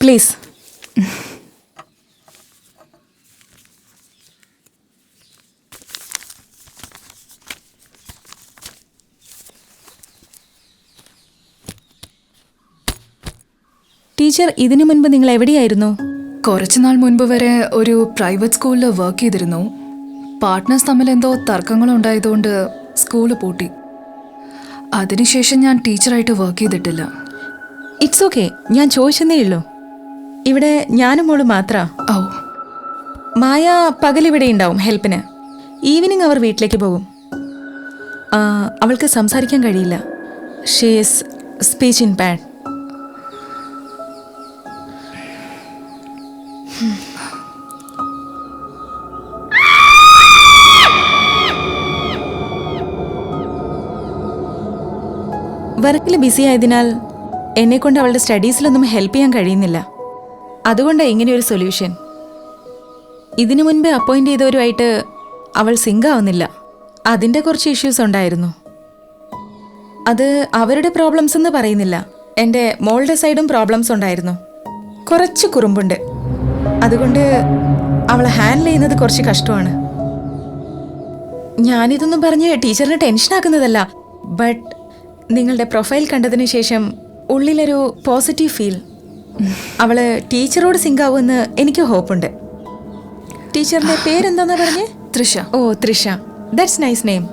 Please. Teacher, ഇതിനു മുൻപ് നിങ്ങൾ എവിടെയായിരുന്നു? കുറച്ചുനാൾ മുൻപ് വരെ ഒരു പ്രൈവറ്റ് സ്കൂളിൽ വർക്ക് ചെയ്തിരുന്നു. പാർട്ട്നേഴ്സ് തമ്മിൽ എന്തോ തർക്കങ്ങളുണ്ടായതുകൊണ്ട് സ്കൂള് പൂട്ടി. അതിനുശേഷം ഞാൻ ടീച്ചറായിട്ട് വർക്ക് ചെയ്തിട്ടില്ല. ഇറ്റ്സ് ഓക്കെ, ഞാൻ ചോദിച്ചെന്നേ ഉള്ളൂ. ഇവിടെ ഞാനും മോള് മാത്ര. ഓ, മായ പകലിവിടെ ഉണ്ടാവും ഹെൽപ്പിന്. ഈവനിങ് അവർ വീട്ടിലേക്ക് പോകും. അവൾക്ക് സംസാരിക്കാൻ കഴിയില്ല. She is speech impaired. വർക്കിൽ ബിസി ആയതിനാൽ എന്നെക്കൊണ്ട് അവളുടെ സ്റ്റഡീസിലൊന്നും ഹെൽപ്പ് ചെയ്യാൻ കഴിയുന്നില്ല. അതുകൊണ്ടാണ് ഇങ്ങനെയൊരു സൊല്യൂഷൻ. ഇതിനു മുൻപേ അപ്പോയിൻ്റ് ചെയ്തവരുമായിട്ട് അവൾ സിങ്ക് ആവുന്നില്ല. അതിൻ്റെ കുറച്ച് ഇഷ്യൂസ് ഉണ്ടായിരുന്നു. അത് അവരുടെ പ്രോബ്ലംസ് എന്ന് പറയുന്നില്ല, എൻ്റെ മോളുടെ സൈഡും പ്രോബ്ലംസ് ഉണ്ടായിരുന്നു. കുറച്ച് കുറുമ്പുണ്ട്. അതുകൊണ്ട് അവളെ ഹാൻഡിൽ ചെയ്യുന്നത് കുറച്ച് കഷ്ടമാണ്. ഞാനിതൊന്നും പറഞ്ഞ് ടീച്ചറിനെ ടെൻഷനാക്കുന്നതല്ല, ബട്ട് നിങ്ങളുടെ പ്രൊഫൈൽ കണ്ടതിന് ശേഷം ഉള്ളിലൊരു പോസിറ്റീവ് ഫീൽ. അവള് ടീച്ചറോട് സിങ്ക് ആവുമെന്ന് എനിക്ക് ഹോപ്പുണ്ട്. ടീച്ചറിന്റെ പേരെന്താന്നാ പറഞ്ഞേ? തൃഷ. ഓ, Trisha. That's nice name.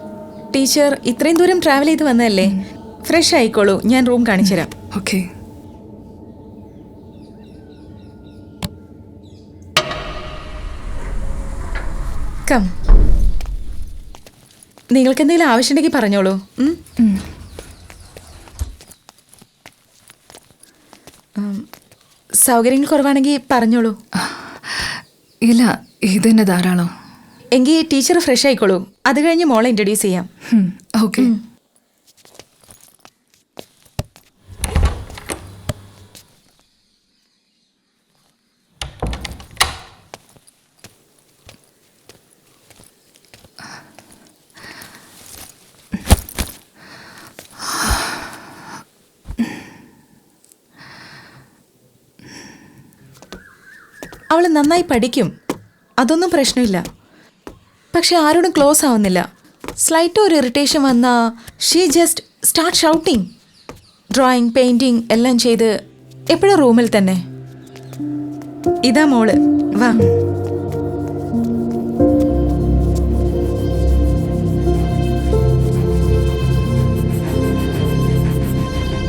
Teacher ഇത്രയും ദൂരം ട്രാവൽ ചെയ്ത് വന്നതല്ലേ, ഫ്രഷ് ആയിക്കോളൂ. ഞാൻ റൂം കാണിച്ചു തരാം. ഓക്കെ. കം. നിങ്ങൾക്ക് എന്തെങ്കിലും ആവശ്യമുണ്ടെങ്കിൽ പറഞ്ഞോളൂ. സൗകര്യങ്ങൾ കുറവാണെങ്കിൽ പറഞ്ഞോളൂ. ഇല്ല, ഇതന്നെ ധാരാളം. എങ്കിൽ ടീച്ചർ ഫ്രഷ് ആയിക്കോളൂ. അത് കഴിഞ്ഞ് മോളെ ഇൻട്രൊഡ്യൂസ് ചെയ്യാം. ഓക്കെ. അവൾ നന്നായി പഠിക്കും, അതൊന്നും പ്രശ്നമില്ല. പക്ഷെ ആരോടും ക്ലോസ് ആവുന്നില്ല. സ്ലൈറ്റ് ഒരു ഇറിറ്റേഷൻ വന്നാൽ she just start shouting. Drawing, painting എല്ലാം ചെയ്ത് എപ്പോഴും റൂമിൽ തന്നെ. ഇതാ മോള്, വാ.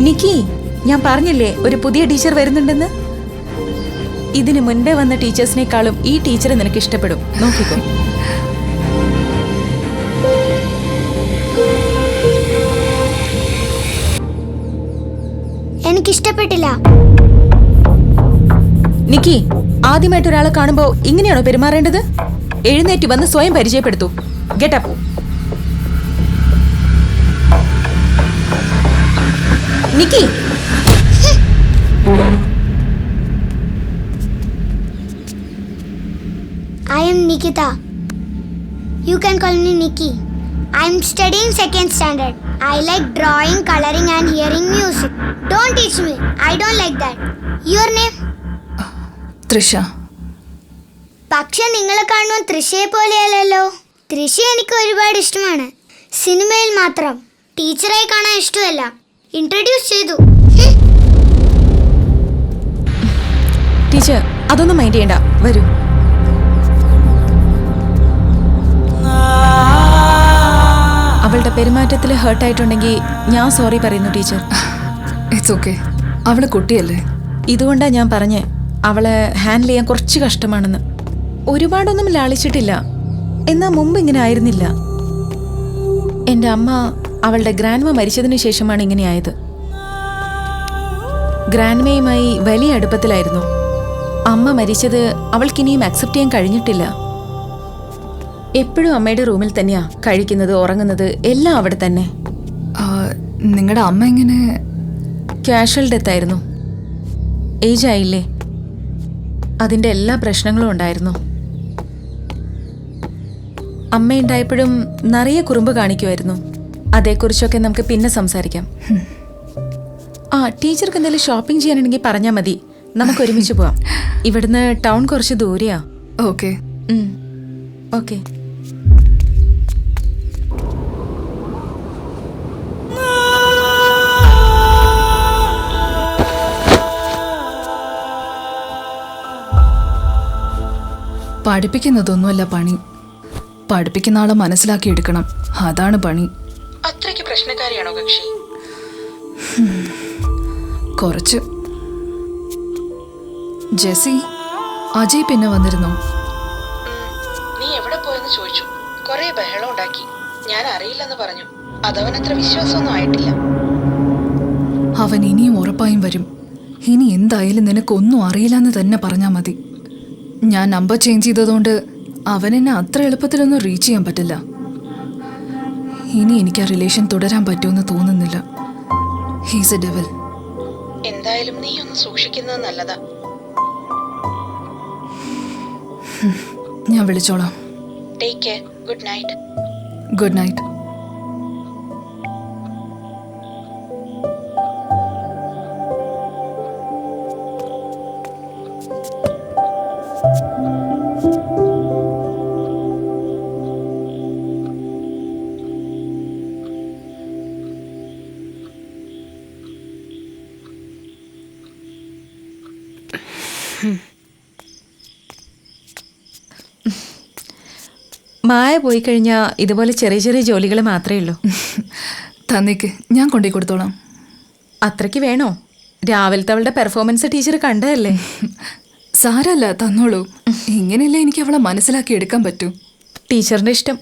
നിക്കി, ഞാൻ പറഞ്ഞില്ലേ ഒരു പുതിയ ടീച്ചർ വരുന്നുണ്ടെന്ന്. ഇതിന് മുൻപേ വന്ന ടീച്ചേഴ്സിനേക്കാളും ഈ ടീച്ചറെ നിനക്ക് ഇഷ്ടപ്പെടും, നോക്കിക്കോ. എനിക്കിഷ്ടപ്പെട്ടില്ല. നിക്കി, ആദ്യമായിട്ട് ഒരാളെ കാണുമ്പോ ഇങ്ങനെയാണോ പെരുമാറേണ്ടത്? എഴുന്നേറ്റ് വന്ന് സ്വയം പരിചയപ്പെടുത്തൂ. Get up. Nikki, I am Nikita. You can call me Nikki. I am studying 2nd standard. I like drawing, coloring and hearing music. Don't teach me. I don't like that. Your name? Trisha. പക്ഷെ നിങ്ങളെ കാണുമ്പോൾ തൃശയെ പോലെയല്ലല്ലോ. തൃശ എനിക്ക് ഒരുപാട് ഇഷ്ടമാണ്. സിനിമയിൽ മാത്രം. ടീച്ചറായി കാണാൻ ഇഷ്ടമല്ല. ഇൻട്രൊഡ്യൂസ് ചെയ്തു. ടീച്ചർ അതൊന്നും മൈൻഡ് ചെയ്യണ്ട, വരൂ. അവളുടെ പെരുമാറ്റത്തിൽ ഹേർട്ടായിട്ടുണ്ടെങ്കിൽ ഞാൻ സോറി പറയുന്നു ടീച്ചർ. ഇറ്റ്സ് ഓക്കെ, അവള് കുട്ടിയല്ലേ. ഇതുകൊണ്ടാണ് ഞാൻ പറഞ്ഞേ അവളെ ഹാൻഡിൽ ചെയ്യാൻ കുറച്ച് കഷ്ടമാണെന്ന്. ഒരുപാടൊന്നും ലാളിച്ചിട്ടില്ല, എന്നാൽ മുമ്പ് ഇങ്ങനെ ആയിരുന്നില്ല. എൻ്റെ അമ്മ അവളുടെ ഗ്രാൻഡ്മ മരിച്ചതിന് ശേഷമാണ് ഇങ്ങനെയായത്. ഗ്രാൻഡ്മയുമായി വലിയ അടുപ്പത്തിലായിരുന്നു. അമ്മ മരിച്ചത് അവൾക്കിനിയും അക്സെപ്റ്റ് ചെയ്യാൻ കഴിഞ്ഞിട്ടില്ല. എപ്പോഴും അമ്മയുടെ റൂമിൽ തന്നെയാ കഴിക്കുന്നത്, ഉറങ്ങുന്നത്, എല്ലാം അവിടെ തന്നെ. നിങ്ങളുടെ അമ്മ എങ്ങനെ? കാഷ്വൽ ഡെത്ത് ആയിരുന്നു. ഏജ് ആയില്ലേ, അതിൻ്റെ എല്ലാ പ്രശ്നങ്ങളും ഉണ്ടായിരുന്നു. അമ്മയുണ്ടായപ്പോഴും നിറയെ കുറുമ്പ് കാണിക്കുമായിരുന്നു. അതേക്കുറിച്ചൊക്കെ നമുക്ക് പിന്നെ സംസാരിക്കാം. ടീച്ചർക്ക് എന്തെങ്കിലും ഷോപ്പിംഗ് ചെയ്യാനുണ്ടെങ്കിൽ പറഞ്ഞാൽ മതി. നമുക്ക് ഒരുമിച്ച് പോവാം. ഇവിടുന്ന് ടൗൺ കുറച്ച് ദൂരെയാ. ഓക്കെ. ഓക്കെ. പഠിപ്പിക്കുന്നതൊന്നുമല്ല പണി, പഠിപ്പിക്കുന്ന ആളെ മനസ്സിലാക്കി എടുക്കണം, അതാണ് പണി. അത്രയ്ക്ക് പ്രശ്നക്കാരിയാണോ കക്ഷി? കുറച്ച്. ജെസി, അജയ് പിന്നെ വന്നിരുന്നോ? നീ എവിടെ പോയെന്ന് ചോദിച്ചു. കുറെ ബഹളം ഉണ്ടാക്കി. ഞാൻ അറിയില്ലെന്ന് പറഞ്ഞു. അതവനത്ര വിശ്വാസമൊന്നും ആയിട്ടില്ല. അവൻ ഇനിയും ഉറപ്പായും വരും. ഇനി എന്തായാലും നിനക്കൊന്നും അറിയില്ലെന്ന് തന്നെ പറഞ്ഞാൽ മതി. ഞാൻ നമ്പർ ചേഞ്ച് ചെയ്തതുകൊണ്ട് അവനെന്നെ അത്ര എളുപ്പത്തിലൊന്നും റീച്ച് ചെയ്യാൻ പറ്റില്ല. ഇനി എനിക്ക് ആ റിലേഷൻ തുടരാൻ പറ്റുമെന്ന് തോന്നുന്നില്ല. He's a devil. എന്തായാലും നീ ഒന്ന് സൂക്ഷിക്കുന്നത് നല്ലതാ. ഞാൻ വിളിച്ചോളാം. Take care. Good night. Good night. Maya പോയി കഴിഞ്ഞാൽ ഇതുപോലെ ചെറിയ ചെറിയ ജോലികൾ മാത്രമേ ഉള്ളൂ. തന്നേക്ക്, ഞാൻ കൊണ്ടുപോയി കൊടുത്തോളാം. അത്രയ്ക്ക് വേണോ? രാവിലത്തെ അവളുടെ പെർഫോമൻസ് ടീച്ചർ കണ്ടതല്ലേ. സാരല്ല, തന്നോളൂ. ഇങ്ങനെയല്ലേ എനിക്ക് അവളെ മനസ്സിലാക്കി എടുക്കാൻ പറ്റൂ. ടീച്ചറിന്റെ ഇഷ്ടം.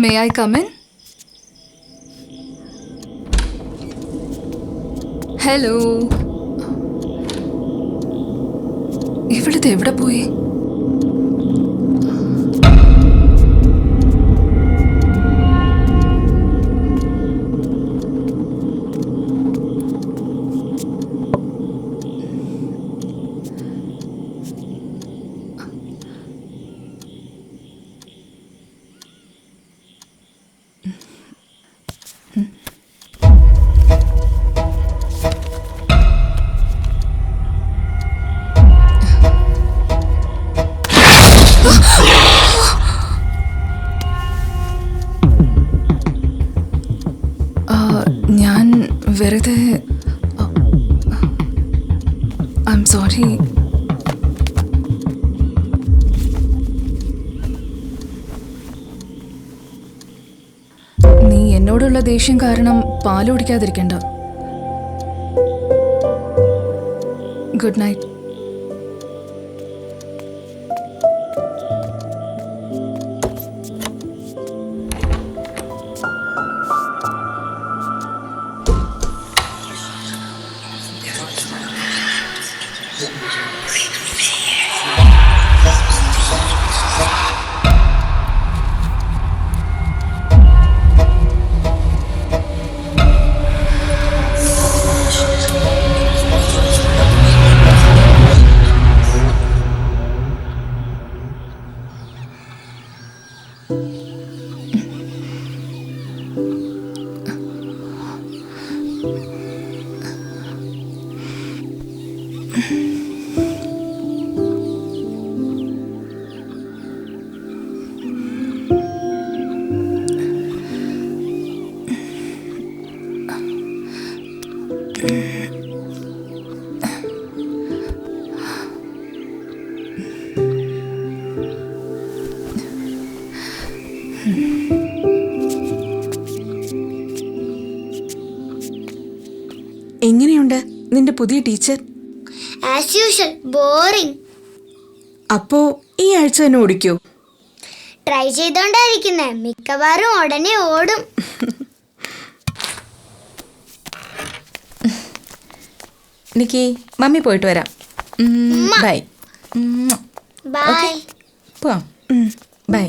May I come in? Hello. ഇവിടുത്തെ എവിടെ പോയി? ഞാൻ വെറുതെ ഐ എം സോറി. നീ എന്നോടുള്ള ദേഷ്യം കാരണം പാല് കുടിക്കാതിരിക്കണ്ട. Good night. എങ്ങനെയുണ്ട് നിന്റെ പുതിയ ടീച്ചർ? As usual boring. അപ്പോ ഈ ആഴ്ച തന്നെ ഓടിക്കോ? ട്രൈ ചെയ്തോണ്ടായിരിക്കുന്നേ, മിക്കവാറും ഉടനെ ഓടും. നിക്കി, മമ്മി പോയിട്ട് വരാം. ബൈ. ബൈ. പോവാം. ബൈ.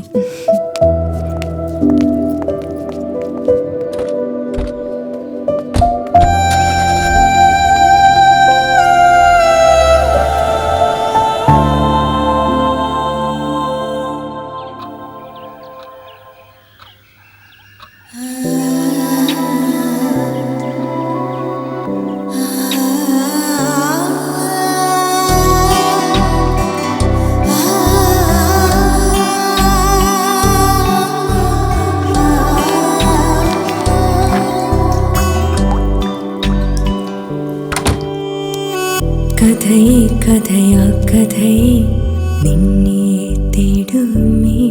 കഥയെ കഥയാ കഥയെ നിന്നെ തേടുമേ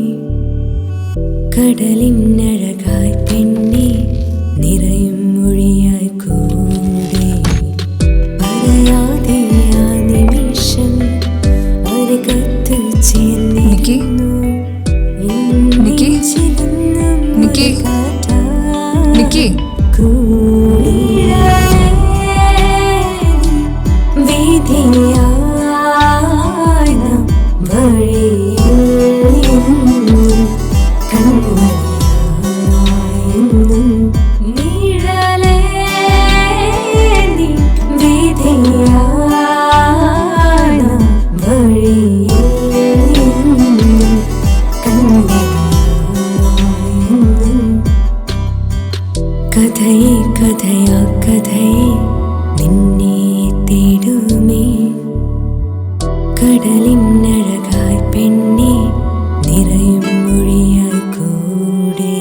കടലിനഴകായി പെണ്ണെ നിറയും മൊഴിയായി കൂടെ പറയാതെ ആ നിമിഷം അരികത്ത് നിക്കി? നിക്കി? നിക്കി? നിക്കി? കഥയെ കഥയാ കഥയെ നിന്നെ തേടുമേ കടലിനഴകായി പെണ്ണെ നിറയും മൊഴിയായി കൂടെ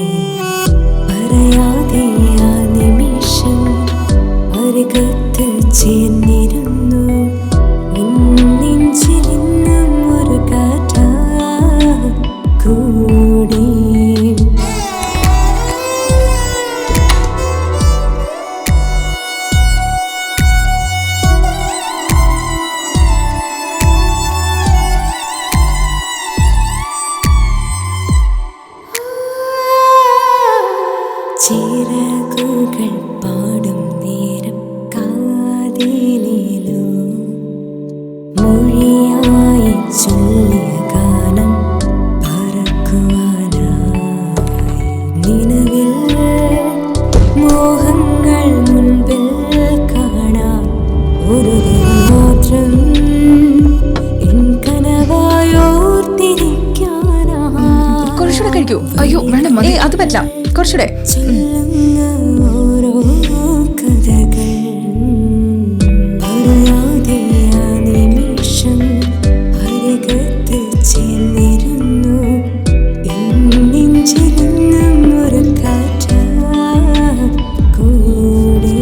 പറയാതെ ആ നിമിഷം അരികത്ത് ചേർന്നിരുന്നു നെഞ്ചിലിന്നും ഒരു കാറ്റാ കൂടെ ചിറകുകൾ പാടും നേരം കാതിലേലോ മൊഴിയായി ചൊല്ലിയ ഗാനം പറക്കുവാനായി നിലവിൽ മോഹങ്ങൾ മുൻപിൽ കാണാം ഒരു മാത്രം എൻ കനവായോർത്തിരിക്കാനാ കുറച്ചുകൂടെ കഴിക്കൂ. അയ്യോ വേണ്ട മതി. അത് പറ്റില്ല, കുറച്ചുകൂടെ. ഓരോ കഥകൾ പറയാതെ ആ നിമിഷം അരികത്ത് ചേർന്നിരുന്നു നെഞ്ചിലിന്നും ഒരു കാറ്റാ കൂടെ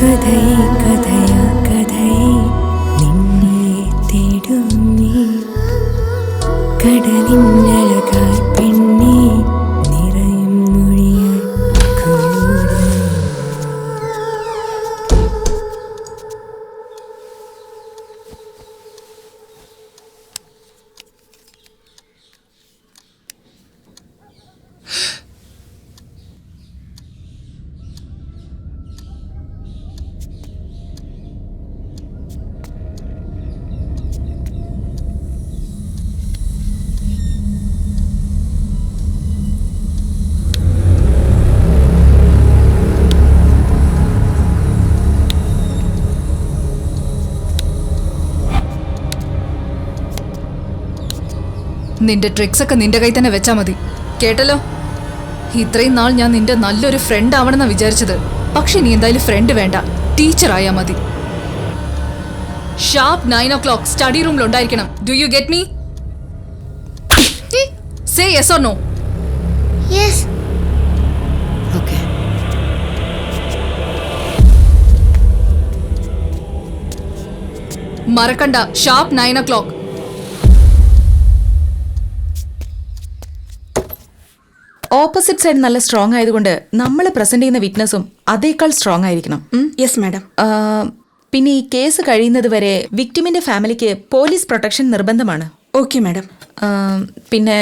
കഥയെ കഥയാ കഥയെ നിന്നെ തേടുമേ കടലിനഴകായി പെണ്ണെ നിറയും മൊഴിയായി കൂടെ നിന്റെ ട്രിക്സ് ഒക്കെ നിന്റെ കൈ തന്നെ വെച്ചാ മതി. കേട്ടല്ലോ? ഇത്രയും നാൾ ഞാൻ നിന്റെ നല്ലൊരു ഫ്രണ്ട് ആവണമെന്നാ വിചാരിച്ചത്. പക്ഷെ നീ എന്തായാലും ഫ്രണ്ട് വേണ്ട, ടീച്ചർ ആയാ മതി. ഷാർപ്പ് 9 o'clock സ്റ്റഡി റൂമിൽ ഉണ്ടായിരിക്കണം. Do you get me? Say yes or no. Yes. Okay. മറക്കണ്ട, ഷാർപ്പ് 9 o'clock. ഓപ്പോസിറ്റ് സൈഡ് നല്ല സ്ട്രോങ് ആയതുകൊണ്ട് നമ്മൾ പ്രസന്റ് ചെയ്യുന്ന വിറ്റ്നസും അതേക്കാൾ സ്ട്രോങ് ആയിരിക്കണം. Yes madam. പിന്നെ ഈ കേസ് കഴിയുന്നത് വരെ വിക്ടിമിന്റെ ഫാമിലിക്ക് പോലീസ് പ്രൊട്ടക്ഷൻ നിർബന്ധമാണ്. Okay madam. പിന്നെ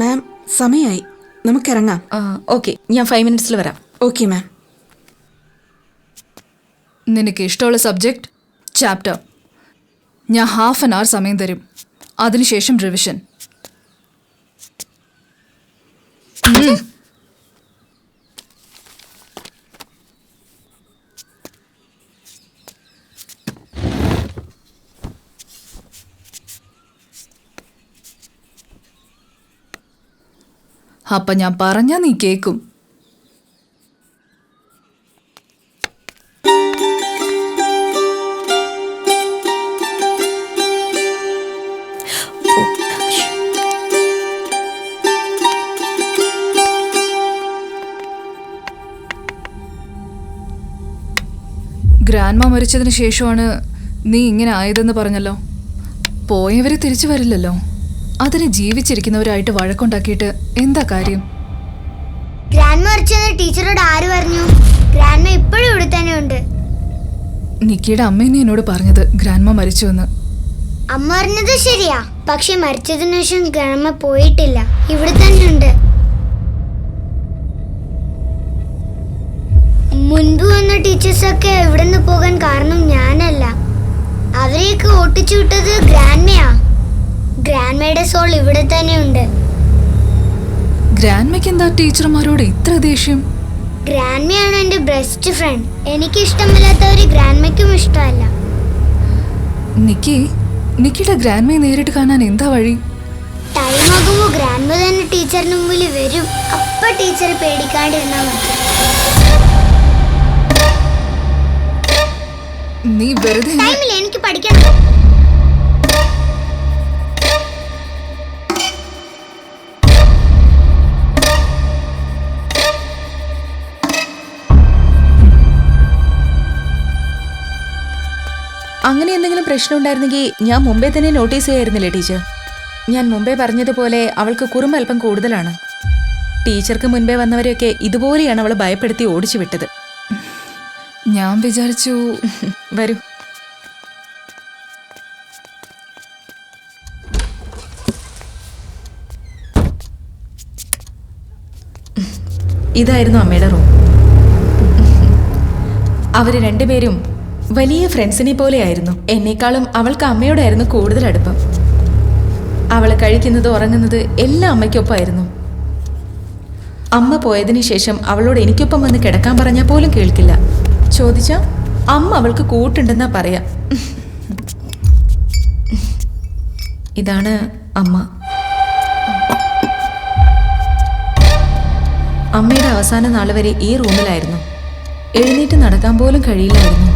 മാം സമയമായി, നമുക്കിറങ്ങാം. ഓക്കെ, ഞാൻ 5 minutes വരാം. Okay ma'am. നിനക്ക് ഇഷ്ടമുള്ള സബ്ജക്റ്റ് ചാപ്റ്റർ ഞാൻ 1/2 an hour സമയം തരും. അതിനുശേഷം റിവിഷൻ. അപ്പൊ ഞാൻ പറഞ്ഞാ നീ കേക്കും. ഗ്രാൻഡ്മ മരിച്ചതിന് ശേഷമാണ് നീ ഇങ്ങനെ ആയതെന്ന് പറഞ്ഞല്ലോ. പോയവരെ തിരിച്ചു വരില്ലല്ലോ. അതിന് ജീവിച്ചിരിക്കുന്നവരായിട്ട് വഴക്കുണ്ടാക്കിയിട്ട് എന്താ കാര്യം? ഗ്രാൻഡ് മരിച്ചെന്ന് ടീച്ചറോട് ആര് പറഞ്ഞു? ഗ്രാൻഡ് ഇപ്പോഴും ഇവിടെ തന്നെ ഉണ്ട്. നിക്കിയുടെ അമ്മേനെ എന്നോട് പറഞ്ഞത് ഗ്രാൻഡ്മ മരിച്ചുവെന്ന്. അമ്മ പറഞ്ഞത് ശരിയാ, പക്ഷെ മരിച്ചതിനു ശേഷം ഗ്രാൻഡ് പോയിട്ടില്ല, ഇവിടെ തന്നെ ഉണ്ട്. മുൻപ് വന്ന ടീച്ചേഴ്സൊക്കെ ഇവിടെ നിന്ന് പോകാൻ കാരണം ഞാനല്ല, അവരെയൊക്കെ ഓട്ടിച്ചു വിട്ടത് ഗ്രാൻഡ്മയാ. ഗ്രാൻഡ്മയുടെ സോൾ ഇവിടെ തന്നെ ഉണ്ട്. ഗ്രാൻഡ്മയ്ക്ക് എന്താ ടീച്ചർമാരോട് ഇത്ര ദേഷ്യം? ഗ്രാൻഡ്മയാണ് എൻ്റെ ബെസ്റ്റ് ഫ്രണ്ട്. എനിക്ക് ഇഷ്ടമില്ലാത്തവര് ഗ്രാൻഡ്മയ്ക്കും ഇഷ്ടമല്ല. നിക്കിയുടെ ഗ്രാൻഡ്മയെ നേരിട്ട് കാണാൻ എന്താ വഴി? ടൈം ആകുമ്പോൾ ഗ്രാൻഡ്മ തന്നെ ടീച്ചറിന് മുമ്പിൽ വരും. അപ്പൊ ടീച്ചർ പേടിക്കാണ്ടിരുന്നാ മതി. നീ വെറുതെ ടൈമില്ല, എനിക്ക് പഠിക്കണം. അങ്ങനെ എന്തെങ്കിലും പ്രശ്നം ഉണ്ടായിരുന്നെങ്കിൽ ഞാൻ മുമ്പേ തന്നെ നോട്ടീസ് ചെയ്യായിരുന്നില്ലേ ടീച്ചർ? ഞാൻ മുമ്പേ പറഞ്ഞതുപോലെ അവൾക്ക് കുറുമ്പ് അല്പം കൂടുതലാണ്. ടീച്ചർക്ക് മുൻപേ വന്നവരെയൊക്കെ ഇതുപോലെയാണ് അവൾ ഭയപ്പെടുത്തി ഓടിച്ചു വിട്ടത്. ഞാൻ വിചാരിച്ചു. വരൂ. ഇതായിരുന്നു അമ്മയുടെ റൂം. അവര് രണ്ടുപേരും വലിയ ഫ്രണ്ട്സിനെ പോലെയായിരുന്നു. എന്നെക്കാളും അവൾക്ക് അമ്മയോടായിരുന്നു കൂടുതൽ അടുപ്പം. അവള് കഴിക്കുന്നത് ഉറങ്ങുന്നത് എല്ലാം അമ്മയ്ക്കൊപ്പമായിരുന്നു. അമ്മ പോയതിനു ശേഷം അവളോട് എനിക്കൊപ്പം വന്ന് കിടക്കാൻ പറഞ്ഞാൽ പോലും കേൾക്കില്ല. ചോദിച്ചാ അമ്മ അവൾക്ക് കൂട്ടുണ്ടെന്നാ പറയാ. ഇതാണ് അമ്മ. അമ്മയുടെ അവസാന നാൾ വരെ ഈ റൂമിലായിരുന്നു. എഴുന്നേറ്റ് നടക്കാൻ പോലും കഴിയില്ലായിരുന്നു.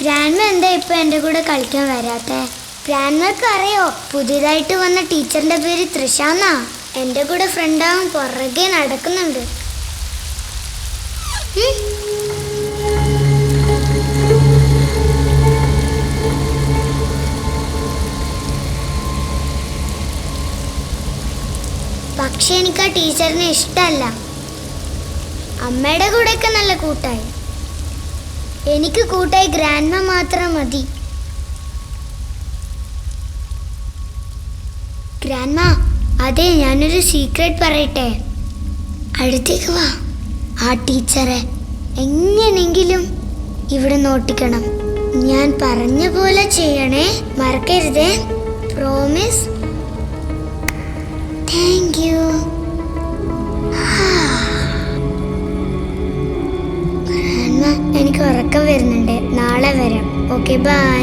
ഗ്രാൻഡ്മ എന്താ ഇപ്പൊ എൻ്റെ കൂടെ കളിക്കാൻ വരാത്തെ? ഗ്രാൻഡ്മക്ക് അറിയോ പുതിയതായിട്ട് വന്ന ടീച്ചറിന്റെ പേര് തൃഷ എന്നാ. എൻ്റെ കൂടെ ഫ്രണ്ടാവാൻ പുറകെ നടക്കുന്നുണ്ട്. പക്ഷെ എനിക്ക് ആ ടീച്ചറിനെ ഇഷ്ടമല്ല. അമ്മയുടെ കൂടെയൊക്കെ നല്ല കൂട്ടായി. എനിക്ക് കൂട്ടായി ഗ്രാൻഡ്മ മാത്രം മതി. ഗ്രാൻഡ്മ, അതെ, ഞാനൊരു സീക്രട്ട് പറയട്ടെ. അടുത്തേക്ക് വാ. ആ ടീച്ചറെ എങ്ങനെങ്കിലും ഇവിടെ നോട്ടിക്കണം. ഞാൻ പറഞ്ഞ പോലെ ചെയ്യണേ, മറക്കരുതേ. പ്രോമിസ്? Thank you. എനിക്ക് ഉറക്കം വരുന്നുണ്ട്. നാളെ വരാം. Okay, bye.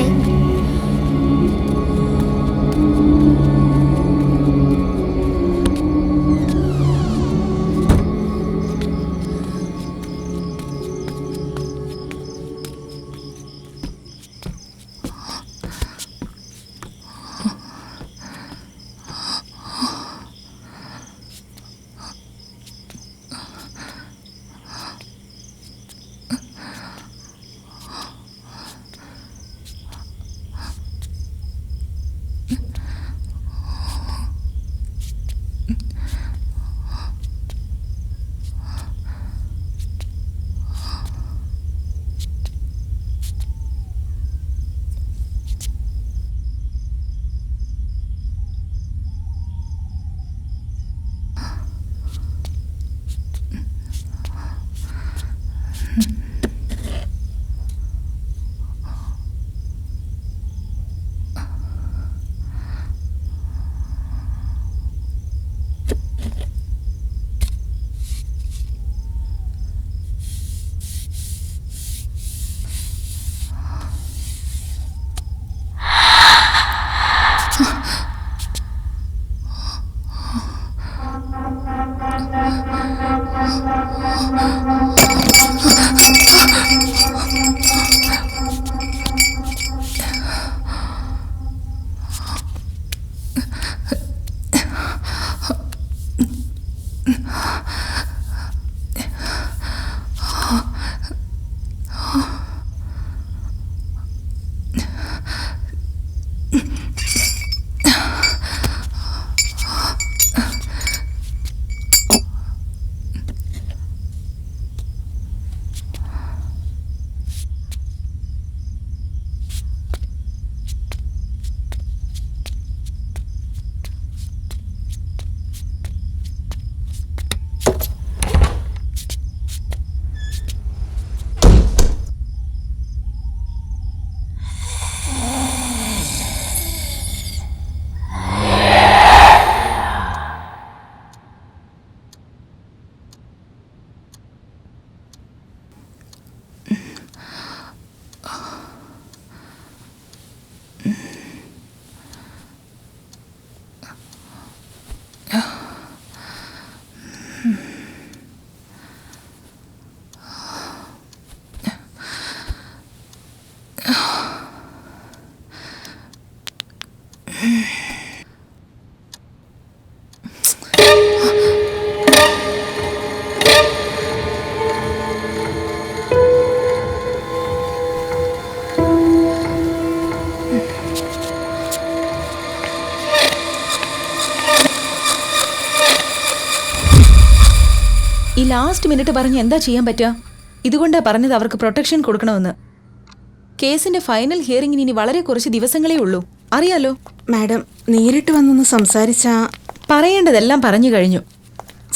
ഈ ലാസ്റ്റ് മിനിറ്റ് പറഞ്ഞ് എന്താ ചെയ്യാൻ പറ്റുക? ഇതുകൊണ്ടാ പറഞ്ഞത് അവർക്ക് പ്രൊട്ടക്ഷൻ കൊടുക്കണമെന്ന്. കേസിന്റെ ഫൈനൽ ഹിയറിംഗിന് ഇനി വളരെ കുറച്ച് ദിവസങ്ങളേ ഉള്ളൂ, അറിയാലോ. മാഡം, നേരിട്ട് വന്നൊന്ന് സംസാരിച്ചാ. പറയേണ്ടതെല്ലാം പറഞ്ഞു കഴിഞ്ഞു.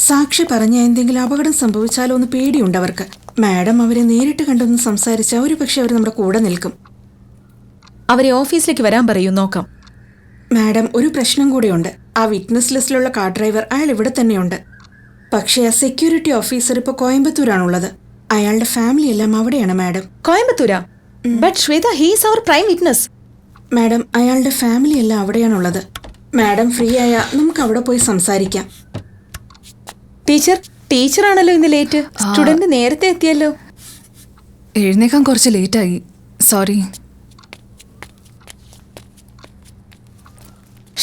സാക്ഷി പറഞ്ഞ എന്തെങ്കിലും അപകടം സംഭവിച്ചാലോ എന്ന് പേടിയുണ്ട് അവർക്ക്. മാഡം അവരെ നേരിട്ട് കണ്ടൊന്ന് സംസാരിച്ചാൽ ഒരു പക്ഷെ അവർ നമ്മുടെ കൂടെ നിൽക്കും. അവരെ ഓഫീസിലേക്ക് വരാൻ പറയൂ, നോക്കാം. മാഡം, ഒരു പ്രശ്നം കൂടിയുണ്ട്. ആ വിറ്റ്നസ് ലിസ്റ്റിലുള്ള കാർ ഡ്രൈവർ അയാൾ ഇവിടെ തന്നെയുണ്ട്. പക്ഷേ ആ സെക്യൂരിറ്റി ഓഫീസർ ഇപ്പോൾ കോയമ്പത്തൂരാണുള്ളത്. അയാളുടെ ഫാമിലി എല്ലാം അവിടെയാണ് മാഡം. കോയമ്പത്തൂരാ? But Shweta, he is our prime witness. Madam, അയാളുടെ ഫാമിലി എല്ലാം അവിടെയാണുള്ളത്. മാഡം ഫ്രീ ആയാൽ നമുക്ക് അവിടെ പോയി സംസാരിക്കാം. ടീച്ചറാണല്ലോ ഇന്ന് ലേറ്റ്. സ്റ്റുഡന്റ് നേരത്തെ എത്തിയല്ലോ. എഴുന്നേക്കാൻ കുറച്ച് ലേറ്റായി. സോറി.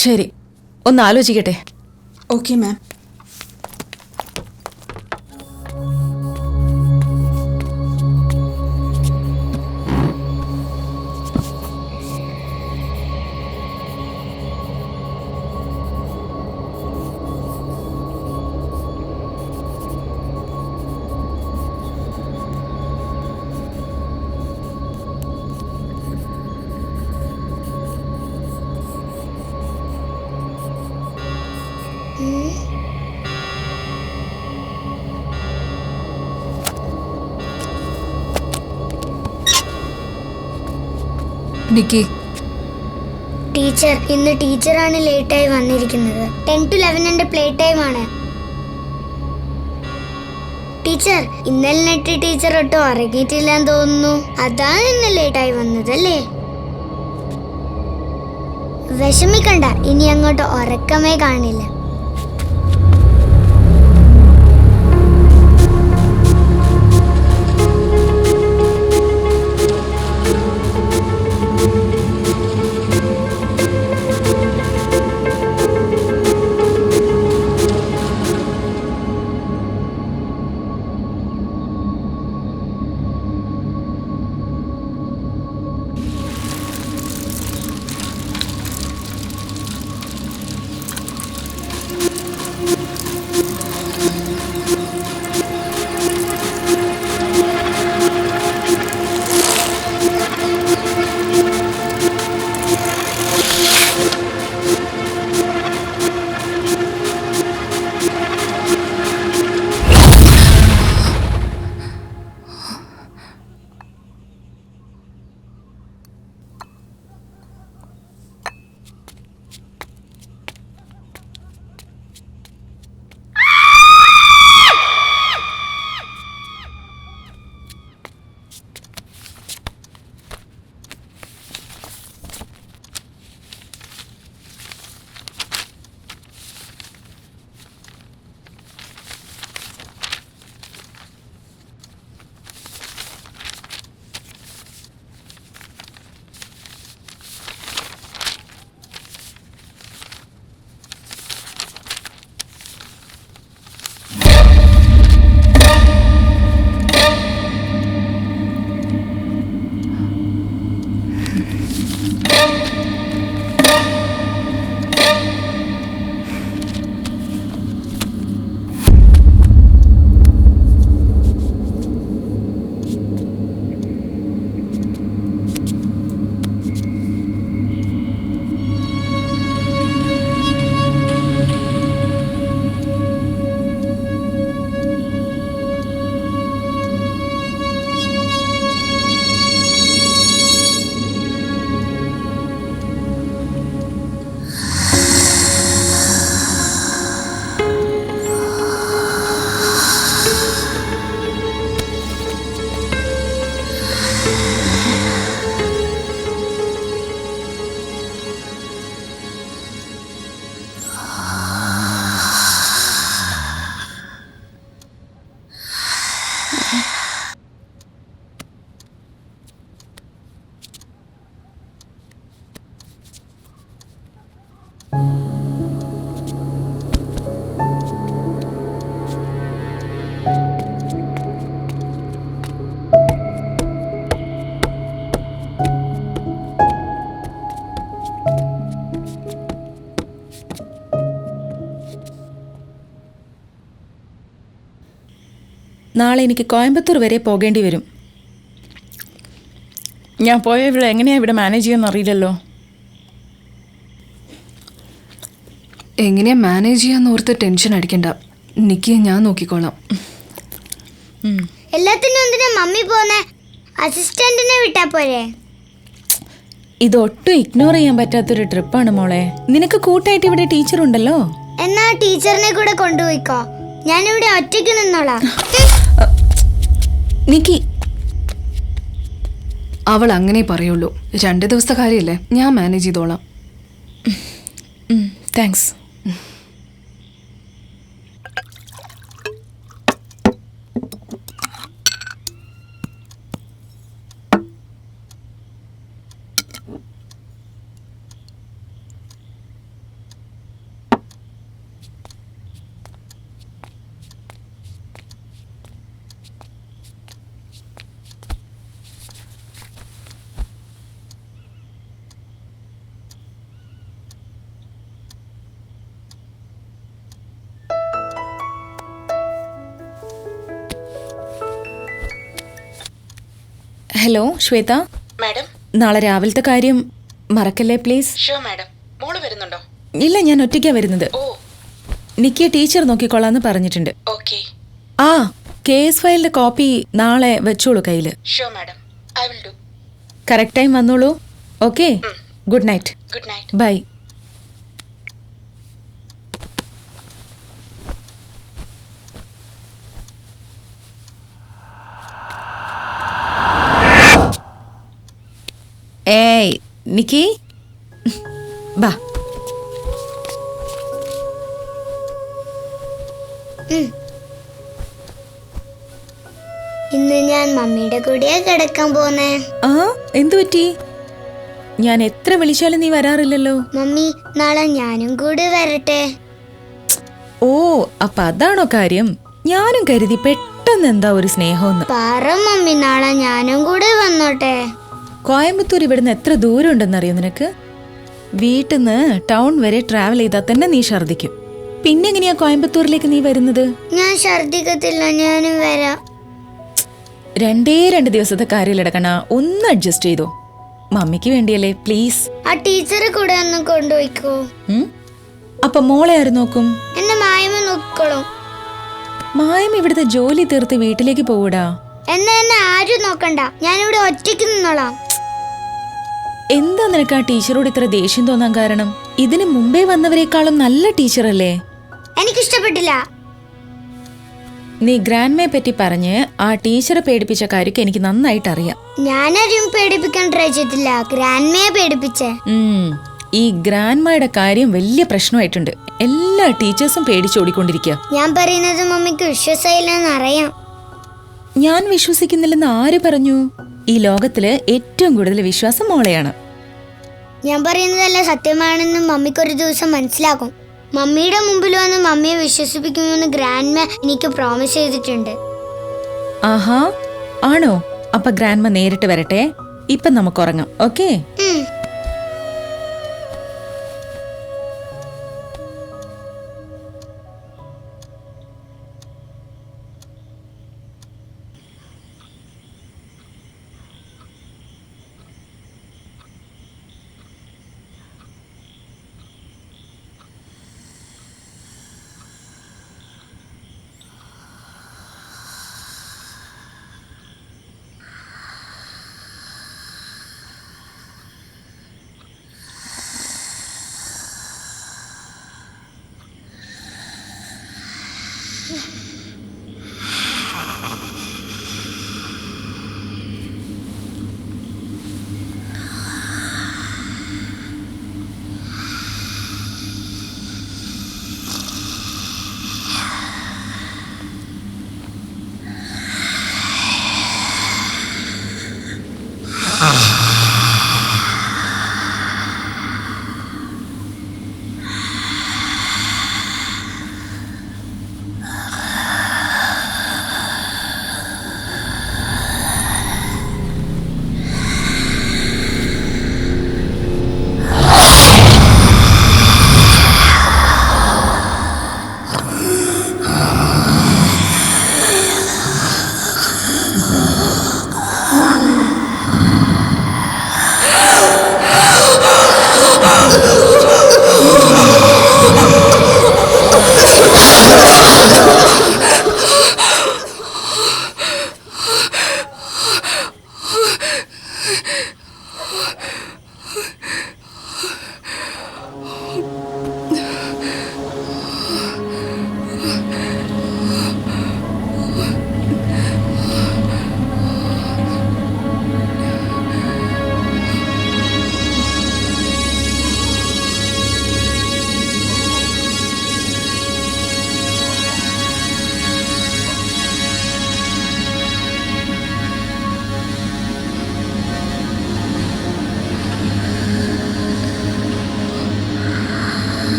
ശരി, ഒന്ന് ആലോചിക്കട്ടെ. Okay ma'am. നിക്കി, ടീച്ചർ, ഇന്ന് ടീച്ചറാണ് ലേറ്റായി വന്നിരിക്കുന്നത്. 10 to 11 എൻ്റെ പ്ലേ ടൈം ആണ്. ടീച്ചർ, ഇന്നലെ നെറ്റ് ടീച്ചർ ഒട്ടും ഉറങ്ങിയിട്ടില്ലെന്ന് തോന്നുന്നു. അതാണ് ഇന്ന് ലേറ്റായി വന്നതല്ലേ? വിഷമിക്കണ്ട, ഇനി അങ്ങോട്ട് ഉറക്കമേ കാണില്ല. നാളെ എനിക്ക് കോയമ്പത്തൂർ വരെ പോകേണ്ടി വരും. ഞാൻ പോയ ഇവിടെ എങ്ങനെയാണ് ഇവിടെ മാനേജ് ചെയ്യുമെന്ന് അറിയില്ലല്ലോ. എങ്ങനെയാ മാനേജ് ചെയ്യാന്ന് ഓർത്ത് ടെൻഷൻ അടിക്കണ്ട. നിക്കിയെ ഞാൻ നോക്കിക്കോളാം. എല്ലാത്തിനും എന്തിനാ മമ്മി പോന്നെ? അസിസ്റ്റന്റിനെ വിട്ടാ പോരെ? ഇതൊട്ടും ഇഗ്നോർ ചെയ്യാൻ പറ്റാത്തൊരു ട്രിപ്പാണ് മോളെ. നിനക്ക് കൂട്ടായിട്ട് ഇവിടെ ടീച്ചർ ഉണ്ടല്ലോ. എന്നാ ടീച്ചറിനെ കൂടെ കൊണ്ടുപോയിക്കോ. ഞാനിവിടെ ഒറ്റയ്ക്ക് നിന്നോളാം. നിക്കി, അവൾ അങ്ങനെ പറയുള്ളൂ. 2 ദിവസത്തെ കാര്യമല്ലേ, ഞാൻ മാനേജ് ചെയ്തോളാം. താങ്ക്സ്. Hello Shweta, madam. നാളെ രാവിലത്തെ കാര്യം മറക്കല്ലേ പ്ലീസ്. Show madam. മോള് വരുന്നുണ്ടോ? ഇല്ല, ഞാൻ ഒറ്റയ്ക്കാ വരുന്നത്. ഓ നിക്കിയെ ടീച്ചർ നോക്കിക്കൊള്ളാന്ന് പറഞ്ഞിട്ടുണ്ട്. ഓക്കെ. ആ കേസ് ഫയലിന്റെ കോപ്പി നാളെ വെച്ചോളൂ കയ്യില്. Sure madam, I will do. Correct time വന്നോളൂ. Okay, good night. Good night. Bye. ഏയ് നിക്കി, ബാ. ഇന്ന് ഞാൻ മമ്മിയുടെ കൂടെയാ കിടക്കാൻ പോന്നേ. ആ എന്തു പറ്റി? ഞാൻ എത്ര വിളിച്ചാലും നീ വരാറില്ലല്ലോ. മമ്മി, നാളെ ഞാനും കൂടി വരട്ടെ. ഓ, അപ്പൊ അതാണോ കാര്യം? ഞാനും കരുതി പെട്ടെന്ന് എന്താ ഒരു സ്നേഹമെന്ന്. പറ മമ്മി, നാളെ ഞാനും കൂടി വന്നോട്ടെ. കോയമ്പത്തൂർ ഇവിടുന്ന് എത്ര ദൂരം ഉണ്ടെന്നറിയോ നിനക്ക്? വീട്ടിൽ നിന്ന് ടൗൺ വരെ ട്രാവൽ ചെയ്താൽ തന്നെ നീ ഛർദിക്കും. പിന്നെങ്ങനെയാ കോയമ്പത്തൂരിലേക്ക് നീ വരുന്നത്? ഞാൻ ഛർദിക്കത്തില്ല, ഞാനും വരാം. 2 ദിവസത്തെ കാര്യമില്ലടക്കണ, ഒന്ന് അഡ്ജസ്റ്റ് ചെയ്തോ. മമ്മിക്ക് വേണ്ടിയല്ലേ, പ്ലീസ്. ആ ടീച്ചറെ കൂടെ ഒന്ന് കൊണ്ടുപോയിക്കോ. അപ്പൊ മോളെ ആര് നോക്കും? എന്നെ മായമ നോക്കിക്കോളും. മായം ഇവിടുത്തെ ജോലി തീർത്ത് വീട്ടിലേക്ക് പോകൂടാ. എന്നെ ആരും നോക്കണ്ട, ഞാനിവിടെ ഒറ്റയ്ക്ക് നിന്നോളാം. എന്താ നിനക്ക് ആ ടീച്ചറോട് ഇത്ര ദേഷ്യം തോന്നാൻ കാരണം? ഇതിന് മുമ്പേ വന്നവരെക്കാളും നല്ല ടീച്ചറല്ലേ? എനിക്കിഷ്ടപ്പെട്ടില്ല. നീ ഗ്രാൻഡ്മയെ പറ്റി പറഞ്ഞ് ആ ടീച്ചറെ പേടിപ്പിച്ച കാര്യമൊക്കെ എനിക്ക് നന്നായിട്ട് അറിയാം. ഞാനാരും പേടിപ്പിക്കാൻ ട്രൈ ചെയ്തില്ല, ഗ്രാൻഡ്മയെ പേടിപ്പിച്ചേ. ഈ ഗ്രാൻഡ്മയുടെ കാര്യം വലിയ പ്രശ്നമായിട്ടുണ്ട്. എല്ലാ ടീച്ചേഴ്സും പേടിച്ചോടിക്കൊണ്ടിരിക്കുക. ഞാൻ പറയുന്നത് മമ്മിക്ക് വിശ്വാസമില്ലെന്ന് അറിയാം. ഞാൻ വിശ്വസിക്കുന്നില്ലെന്ന് ആര് പറഞ്ഞു? ഈ ലോകത്തില് ഏറ്റവും കൂടുതൽ വിശ്വാസം മോളെയാണ്. ഞാൻ പറയുന്നതല്ല സത്യമാണെന്ന് മമ്മിക്കൊരു ദിവസം മനസ്സിലാകും. മമ്മിയുടെ മുമ്പിൽ വന്ന് മമ്മിയെ വിശ്വസിപ്പിക്കുമെന്ന് ഗ്രാൻഡ്മ എനിക്ക് പ്രോമിസ് ചെയ്തിട്ടുണ്ട്. ആഹാ, ആണോ? അപ്പൊ ഗ്രാൻഡ്മ നേരിട്ട് വരട്ടെ. ഇപ്പൊ നമുക്ക് ഉറങ്ങാം, ഓക്കേ?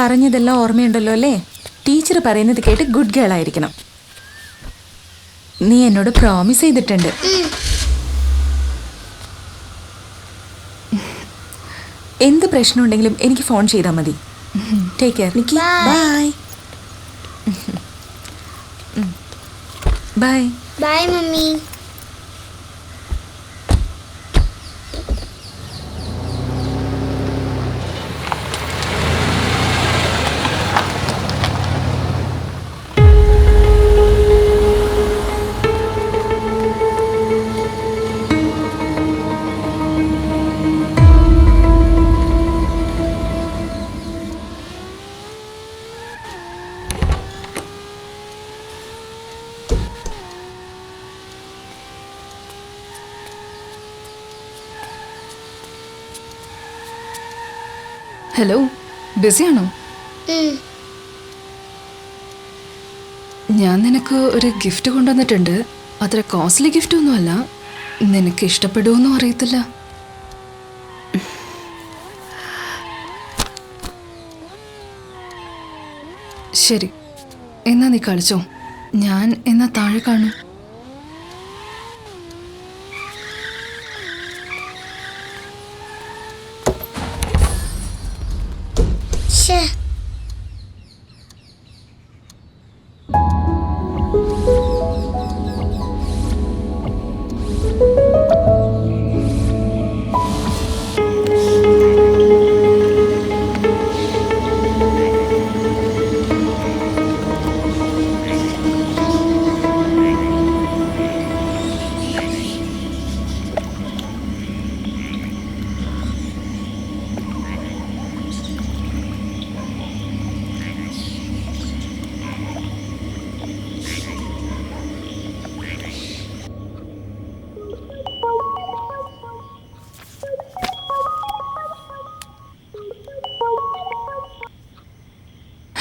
പറഞ്ഞതെല്ലാം ഓർമ്മയുണ്ടല്ലോ അല്ലേ? ടീച്ചർ പറയുന്നത് കേട്ട് ഗുഡ് ഗേൾ ആയിരിക്കണം. നീ എന്നോട് പ്രോമിസ് ചെയ്തിട്ടുണ്ട്. എന്ത് പ്രശ്നമുണ്ടെങ്കിലും എനിക്ക് ഫോൺ ചെയ്താൽ മതി. Take care. Nikki bye. Bye. Bye, Mummy. Hello, ബിസിയാണോ? ഞാൻ നിനക്ക് ഒരു ഗിഫ്റ്റ് കൊണ്ടുവന്നിട്ടുണ്ട്. അത്ര കോസ്റ്റ്ലി ഗിഫ്റ്റ് ഒന്നുമല്ല. നിനക്ക് ഇഷ്ടപ്പെടുമോന്നും അറിയത്തില്ല. ശരി, എന്നാ നീ കളിച്ചോ. ഞാൻ എന്നാ താഴെ കാണും. Shh.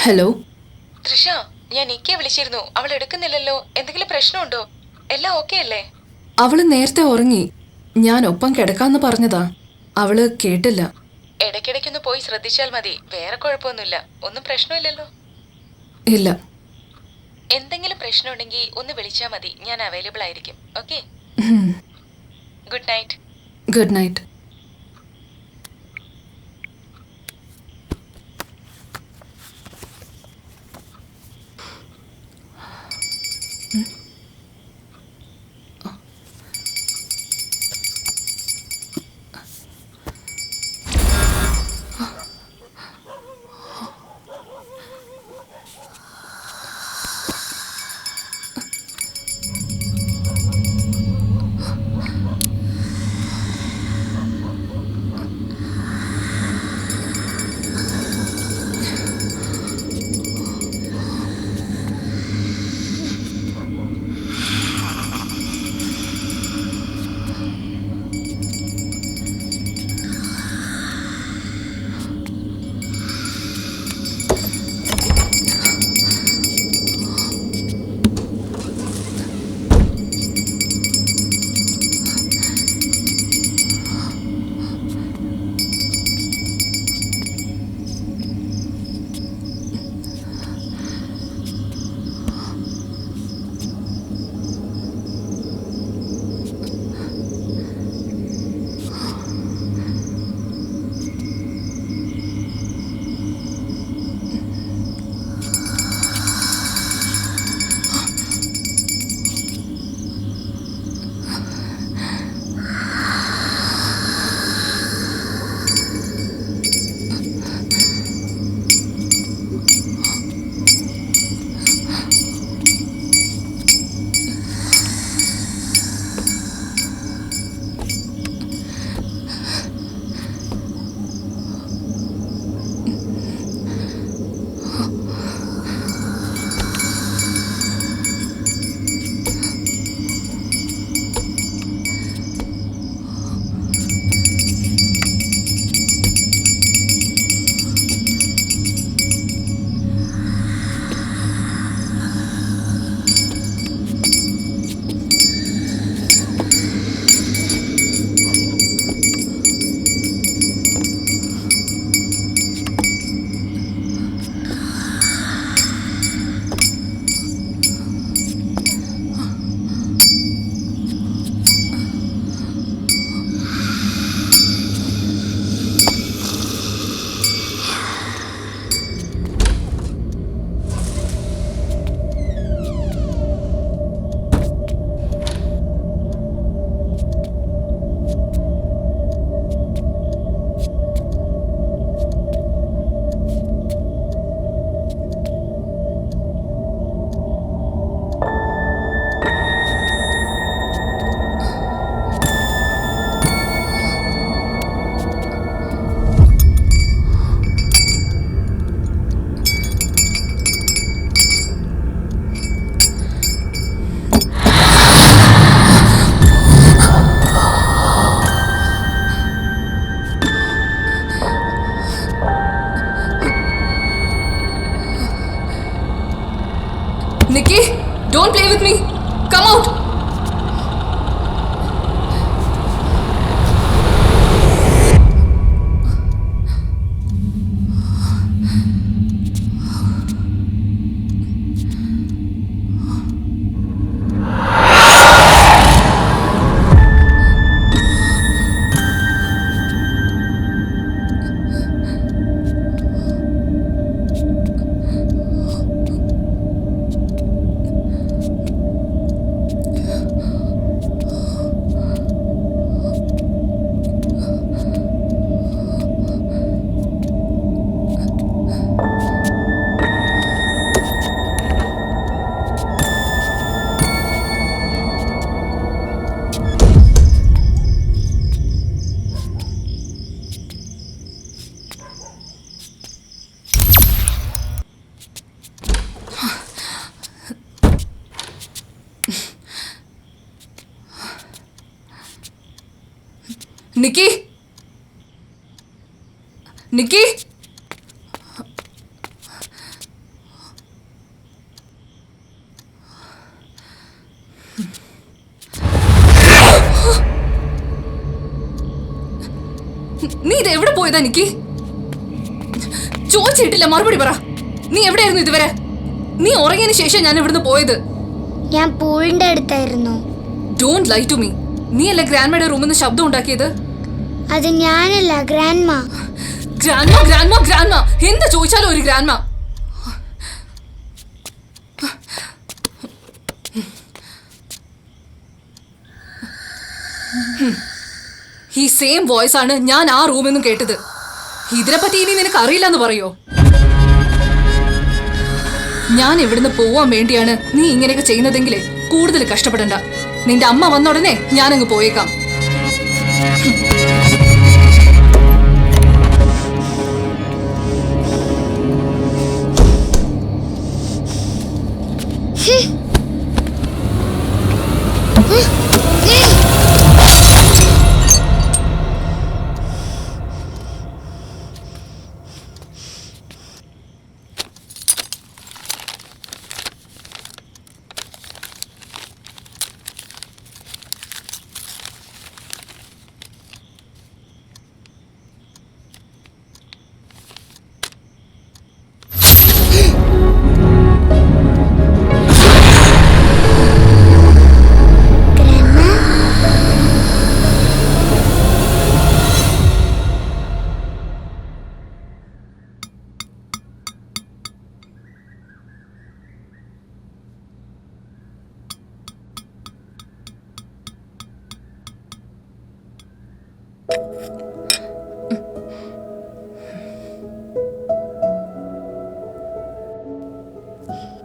ഹലോ തൃഷ, ഞാൻ നിക്കിയെ വിളിച്ചിരുന്നു. അവൾ എടുക്കുന്നില്ലല്ലോ. എന്തെങ്കിലും പ്രശ്നമുണ്ടോ? എല്ലാം ഓക്കെ അല്ലേ? അവള് നേരത്തെ ഉറങ്ങി. ഞാൻ ഒപ്പം കിടക്കാന്ന് പറഞ്ഞതാ. അവള് കേട്ടില്ല. ഇടയ്ക്കിടയ്ക്കൊന്ന് പോയി ശ്രദ്ധിച്ചാൽ മതി. വേറെ കുഴപ്പമൊന്നുമില്ല. ഒന്നും പ്രശ്നമില്ലല്ലോ? ഇല്ല. എന്തെങ്കിലും പ്രശ്നമുണ്ടെങ്കിൽ ഒന്ന് വിളിച്ചാൽ മതി. ഞാൻ അവൈലബിൾ ആയിരിക്കും. Okay? Good night. Good night. Nikki Nikki നീ ഇത് എവിടെ പോയതാ നിക്കി? ചോദിച്ചിട്ടില്ല, മറുപടി പറ. നീ എവിടെയായിരുന്നു ഇതുവരെ? നീ ഉറങ്ങിയതിന് ശേഷം ഞാൻ ഇവിടുന്ന് പോയത്. ഞാൻ പൂളിന്റെ അടുത്തായിരുന്നു. Don't lie to me. നീ അല്ലേ ഗ്രാൻഡ്മയുടെ റൂമിൽ നിന്ന് ശബ്ദം ഉണ്ടാക്കിയത്? അത് ഞാനല്ല, ഗ്രാൻഡ്മ. ഗ്രാൻഡ്മ ഗ്രാൻഡ്മ ഗ്രാൻഡ്മ എന്ത് ചോദിച്ചാലും ഒരു ഗ്രാൻഡ്മ. ഈ സെയിം വോയിസ് ആണ് ഞാൻ ആ റൂമിൽ നിന്നും കേട്ടത്. ഇതിനെപ്പറ്റി ഇനി നിനക്ക് അറിയില്ലെന്ന് പറയോ? ഞാൻ ഇവിടുന്ന് പോവാൻ വേണ്ടിയാണ് നീ ഇങ്ങനെയൊക്കെ ചെയ്യുന്നതെങ്കിലേ കൂടുതൽ കഷ്ടപ്പെടണ്ട. നിന്റെ അമ്മ വന്ന ഉടനെ ഞാനങ്ങ് പോയേക്കാം.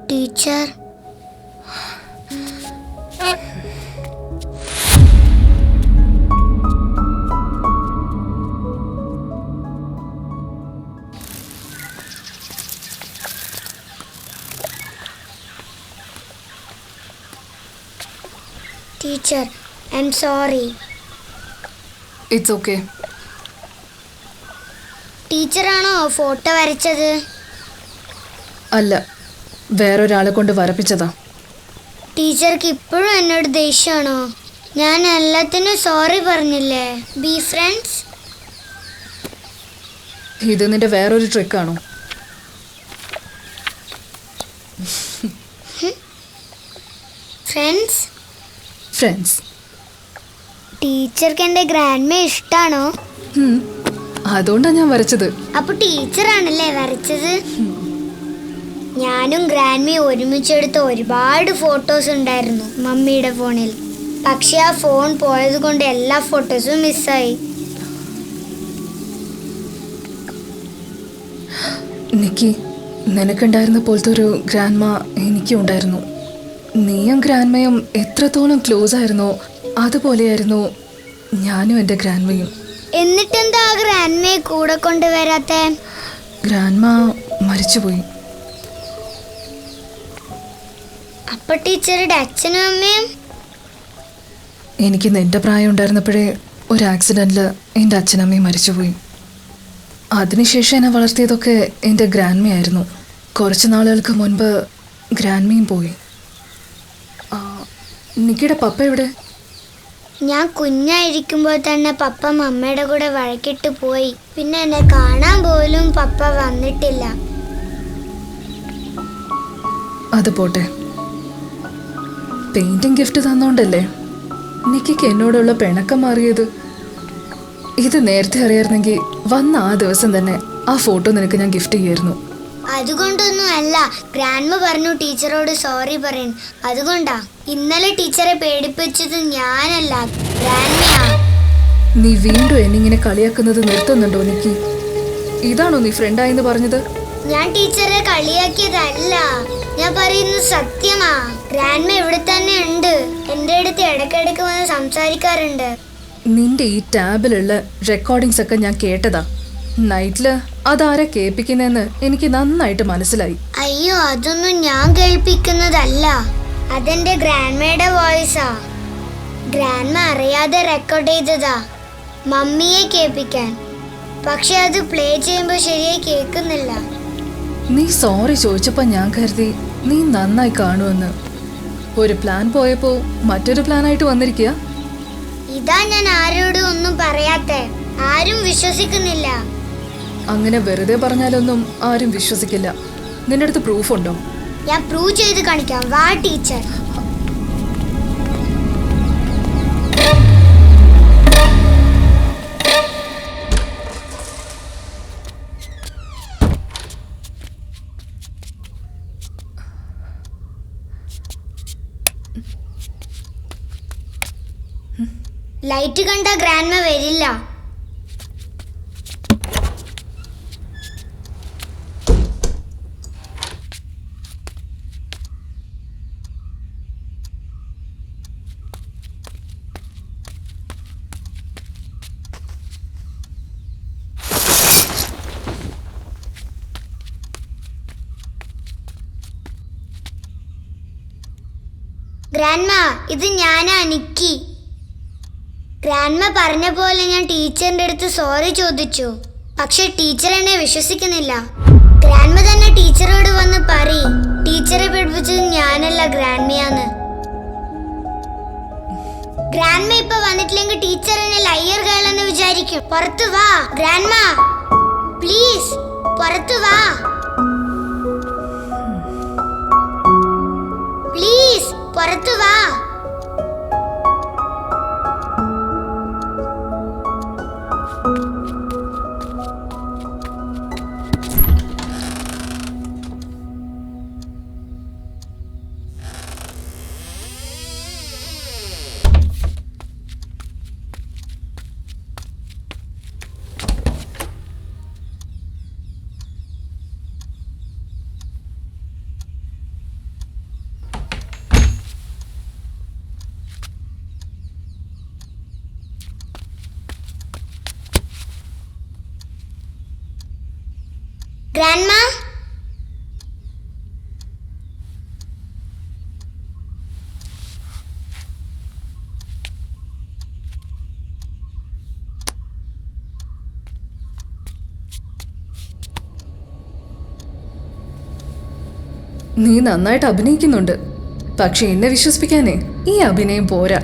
Teacher, teacher, I am sorry. It's okay. ടീച്ചറാണോ ഫോട്ടോ വരച്ചത്? അല്ല, വേറൊരാളെ കൊണ്ട് വരപ്പിച്ചതാ. ടീച്ചർക്ക് ഇപ്പോഴും എന്നോട് ദേഷ്യമാണോ? ഞാൻ എല്ലാത്തിനും സോറി പറഞ്ഞില്ലേ? Be friends. ഇത് നിന്റെ വേറൊരു ട്രിക്കാണോ? Friends friends. ടീച്ചർക്ക് എൻ്റെ ഗ്രാൻഡ്മ ഇഷ്ടാണോ? അതുകൊണ്ടാണ് ഞാൻ വരച്ചത്. അപ്പൊ ടീച്ചറാണല്ലേ വരച്ചത്? ഞാനും ഗ്രാൻഡ്മയും ഒരുമിച്ചെടുത്ത ഒരുപാട് ഫോട്ടോസ് ഉണ്ടായിരുന്നു മമ്മിയുടെ ഫോണിൽ. പക്ഷെ ആ ഫോൺ പോയത് കൊണ്ട് എല്ലാ ഫോട്ടോസും മിസ്സായി. നിക്കി, നിനക്കുണ്ടായിരുന്ന പോലത്തെ ഒരു ഗ്രാൻഡ്മ എനിക്കും ഉണ്ടായിരുന്നു. നീയും ഗ്രാൻഡ്മയും എത്രത്തോളം ക്ലോസ് ആയിരുന്നോ അതുപോലെയായിരുന്നു ഞാനും എൻ്റെ ഗ്രാൻഡ്മയും. എന്നിട്ടെന്താ ആ ഗ്രാൻഡ്മയെ കൂടെ കൊണ്ടുവരാത്ത? ഗ്രാൻഡ്മ മരിച്ചുപോയി. അപ്പൊ ടീച്ചറുടെ അച്ഛനും അമ്മയും? എനിക്ക് നിന്റെ പ്രായം ഉണ്ടായിരുന്നപ്പോഴേ ഒരു ആക്സിഡൻറ്റിൽ എൻ്റെ അച്ഛനമ്മയും മരിച്ചുപോയി. അതിനുശേഷം എന്നെ വളർത്തിയതൊക്കെ എൻ്റെ ഗ്രാൻഡ്മയായിരുന്നു. കുറച്ച് നാളുകൾക്ക് മുൻപ് ഗ്രാൻഡ്മയും പോയി. നിക്കിയുടെ പപ്പ എവിടെ? ഞാൻ കുഞ്ഞായിരിക്കുമ്പോൾ തന്നെ പപ്പ മമ്മയുടെ കൂടെ വഴക്കിട്ട് പോയി. പിന്നെ എന്നെ കാണാൻ പോലും പപ്പ വന്നിട്ടില്ല. അത് പോട്ടെ, പെയിന്റിംഗ് ഗിഫ്റ്റ് തന്നോണ്ടല്ലേ നിക്കിക്ക് എന്നോടുള്ള പിണക്കം മാറിയത്. ഇത് നേരത്തെ അറിയായിരുന്നെങ്കിൽ വന്ന ആ ദിവസം തന്നെ ആ ഫോട്ടോ നിനക്ക് ഞാൻ ഗിഫ്റ്റ് ചെയ്യായിരുന്നു. അതുകൊണ്ടൊന്നും അല്ല, ഗ്രാൻഡ്മ പറഞ്ഞു ടീച്ചറോട് സോറി പറയാൻ. അതുകൊണ്ടാ. ഇന്നലെ ടീച്ചറെ പേടിപ്പിച്ചത് ഞാനല്ല, ഗ്രാൻഡ്മയാ. നീ വീണ്ടും എന്നിങ്ങനെ കളിയാക്കുന്നത് നിർത്തുന്നുണ്ടോ നിക്കി? ഇതാണോ നീ ഫ്രണ്ടായെന്ന് പറഞ്ഞത്? ഞാൻ ടീച്ചറെ കളിയാക്കിയതല്ല, ഞാൻ പറയുന്നത് സത്യമാ. ഗ്രാൻഡ്മ ഇവിടെ തന്നെ ഉണ്ട്, എൻ്റെ അടുത്ത് ഇടയ്ക്കിടയ്ക്ക് വന്ന് സംസാരിക്കാറുണ്ട്. നിന്റെ ഈ ടാബിലുള്ള റെക്കോർഡിങ്സ് ഒക്കെ ഞാൻ കേട്ടതാ. നൈറ്റില് അതാരാ കേൾപ്പിക്കുന്നതെന്ന് എനിക്ക് നന്നായിട്ട് മനസ്സിലായി. അയ്യോ, അതൊന്നും ഞാൻ കേൾപ്പിക്കുന്നതല്ല, അതെന്റെ ഗ്രാൻഡ്മയുടെ വോയിസാ. ഗ്രാൻഡ്മ അറിയാതെ റെക്കോർഡ് ചെയ്തതാ. മമ്മിയെ കേൾപ്പിക്കാൻ. പക്ഷെ അത് പ്ലേ ചെയ്യുമ്പോൾ ശരിയായി കേൾക്കുന്നില്ല. നീ സോറി ചോദിച്ചപ്പോൾ ഞാൻ കരുതി നീ നന്നായി കാണുമെന്ന്. ഒരു പ്ലാൻ പോയപ്പോൾ മറ്റൊരു പ്ലാനായിട്ട് വന്നിരിക്കുക. ഇതാ ഞാൻ ആരോടും ഒന്നും പറയാത്തെ. ആരും വിശ്വസിക്കുന്നില്ല. അങ്ങനെ വെറുതെ പറഞ്ഞാലൊന്നും ആരും വിശ്വസിക്കില്ല. നിന്റെ അടുത്ത് പ്രൂഫ് ഉണ്ടോ? ഞാൻ പ്രൂവ് ചെയ്ത് കാണിക്കാം. വാ ടീച്ചർ. ലൈറ്റ് കണ്ട ഗ്രാൻഡ്മ വരില്ല. ഗ്രാൻഡ്മ, ഇത് ഞാനാ, നിക്കി. ഗ്രാൻഡ്മ പറഞ്ഞ പോലെ ഞാൻ ടീച്ചറിന്റെ അടുത്ത് സോറി ചോദിച്ചു. പക്ഷെ ടീച്ചർ എന്നെ വിശ്വസിക്കുന്നില്ല. ഗ്രാൻഡ്മ തന്നെ ടീച്ചറോട് വന്ന് പറയും ടീച്ചറെ പഠിപ്പിച്ചത് ഞാനല്ല ഗ്രാൻഡ്മയാന്ന്. ഗ്രാൻഡ്മ ഇപ്പൊ വന്നിട്ടില്ലെങ്കിൽ ടീച്ചർ എന്നെ ലയർ ഗേൾ എന്ന് വിചാരിക്കും. പുറത്തു വാ ഗ്രാൻഡ്മ, പ്ലീസ് പുറത്തു വാ, പ്ലീസ് പുറത്തു വാ. Grandma? നീ നന്നായിട്ട് അഭിനയിക്കുന്നുണ്ട്. പക്ഷെ എന്നെ വിശ്വസിപ്പിക്കാനേ ഈ അഭിനയം പോരാ.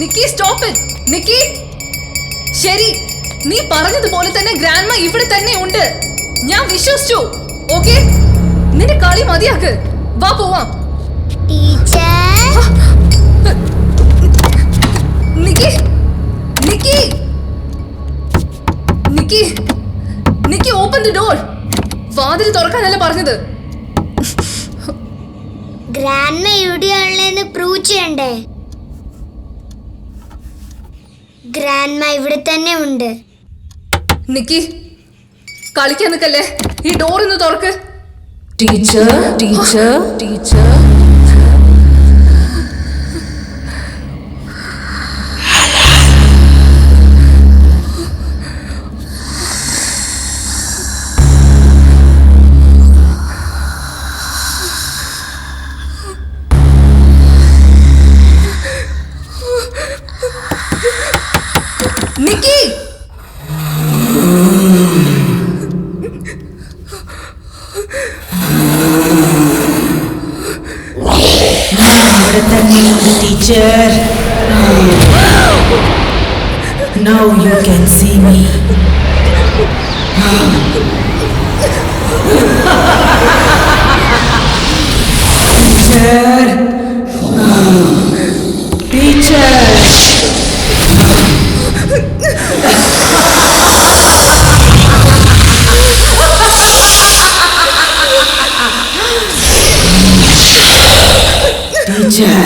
Nikki, stop it. നിക്കി, ശരി, നീ പറഞ്ഞതുപോലെ തന്നെ ഗ്രാൻഡ്മ ഇവിടെ തന്നെ ഉണ്ട്. ഞാൻ വിശ്വസിച്ചു. ഓക്കെ, നിന്റെ കളി മതിയാക്ക്. വാ പോവാം. Nikki, Nikki, Nikki, Nikki, open the door. വാതിൽ തുറക്കാനല്ല പറഞ്ഞത്. ഗ്രാൻഡ്മ ഇവിടെയുള്ളതെന്ന് പ്രൂവ് ചെയ്യണ്ടേ? ഗ്രാൻഡ്മ ഇവിടെ തന്നെ ഉണ്ട്. നിക്കി, കളിക്കാൻ നിൽക്കല്ലേ. ഈ ഡോർ ഒന്ന് തുറക്ക്. Teacher teacher teacher Nikki, teacher. Now you can see me. Teacher. Teacher. Teacher.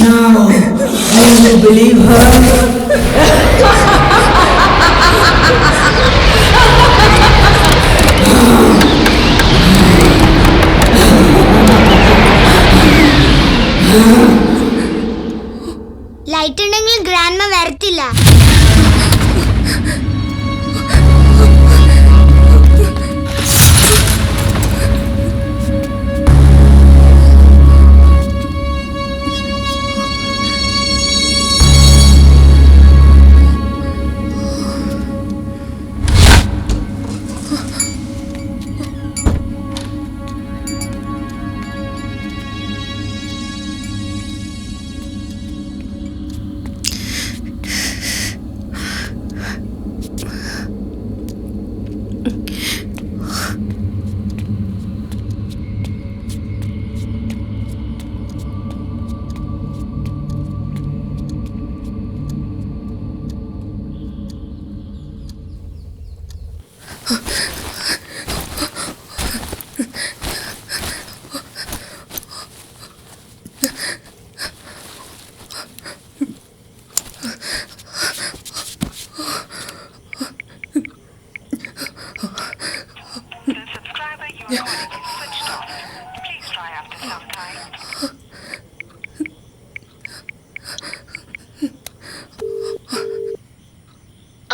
Now, will you believe her?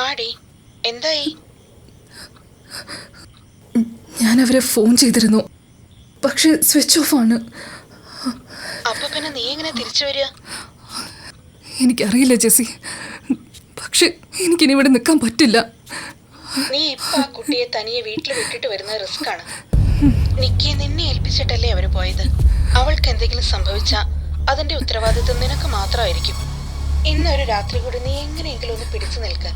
ആടി എന്തായി? ഞാൻ അവരെ ഫോൺ ചെയ്തിരുന്നു, പക്ഷെ സ്വിച്ച് ഓഫ് ആണ്. അപ്പൊ പിന്നെ നീ എങ്ങനെ തിരിച്ചു വരിക? എനിക്കറിയില്ല ജെസ്സി, പക്ഷെ എനിക്കിനി ഇവിടെ നിൽക്കാൻ പറ്റില്ല. നീ ഇപ്പൊ ആ കുട്ടിയെ തനിയെ വീട്ടിൽ വിട്ടിട്ട് വരുന്നത് റിസ്ക് ആണ്. നിക്കിയെ നിന്നെ ഏൽപ്പിച്ചിട്ടല്ലേ അവര് പോയത്. അവൾക്ക് എന്തെങ്കിലും സംഭവിച്ചാ അതിന്റെ ഉത്തരവാദിത്വം നിനക്ക് മാത്രമായിരിക്കും. ഇന്നൊരു രാത്രി കൂടി നീ എങ്ങനെയെങ്കിലും ഒന്ന് പിടിച്ചു നിൽക്ക.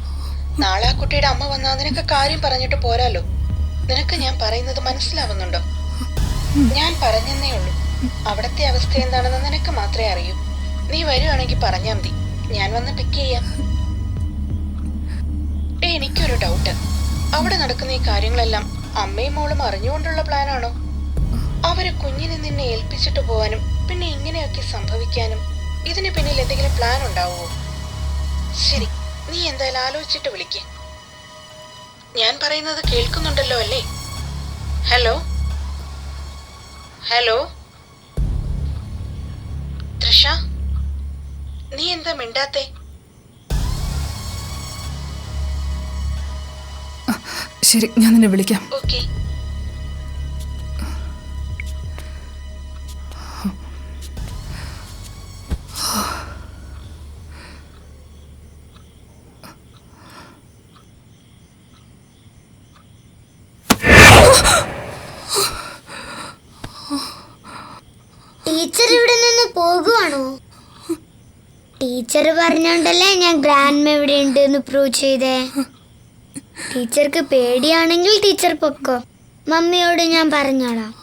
നാളെ ആ കുട്ടിയുടെ അമ്മ വന്നാ നിനക്ക് കാര്യം പറഞ്ഞിട്ട് പോരാലോ. നിനക്ക് ഞാൻ പറയുന്നത് മനസ്സിലാവുന്നുണ്ടോ? ഞാൻ പറഞ്ഞെന്നേ ഉള്ളൂ. അവിടത്തെ അവസ്ഥ എന്താണെന്ന് നിനക്ക് മാത്രമേ അറിയൂ. നീ വരുവാണെങ്കിൽ പറഞ്ഞാ മതി, ഞാൻ വന്ന് പിക്ക് ചെയ്യാം. എനിക്കൊരു ഡൗട്ട്. അവിടെ നടക്കുന്ന ഈ കാര്യങ്ങളെല്ലാം അമ്മയും മോളും അറിഞ്ഞുകൊണ്ടുള്ള പ്ലാനാണോ? അവര് കുഞ്ഞിനെ നിന്നെ ഏൽപ്പിച്ചിട്ട് പോവാനും പിന്നെ ഇങ്ങനെയൊക്കെ സംഭവിക്കാനും ഇതിന് പിന്നിൽ എന്തെങ്കിലും പ്ലാൻ ഉണ്ടാവുമോ? ശരി, നീ എന്തായാലും ആലോചിച്ചിട്ട് വിളിക്ക്. ഞാൻ പറയുന്നത് കേൾക്കുന്നുണ്ടല്ലോ അല്ലേ? ഹലോ ഹലോ തൃഷ, നീ എന്താ മിണ്ടാത്തെ? ശരി, ഞാൻ നിന്നെ വിളിക്കാം. ഓക്കെ. ടീച്ചർ ഇവിടെ നിന്ന് പോകുവാണോ? ടീച്ചർ പറഞ്ഞോണ്ടല്ലേ ഞാൻ ഗ്രാൻഡ് ഇവിടെ ഉണ്ട് എന്ന് പ്രൂവ് ചെയ്തേ. ടീച്ചർക്ക് പേടിയാണെങ്കിൽ ടീച്ചർ പൊക്കോ, മമ്മിയോട് ഞാൻ പറഞ്ഞോളാം.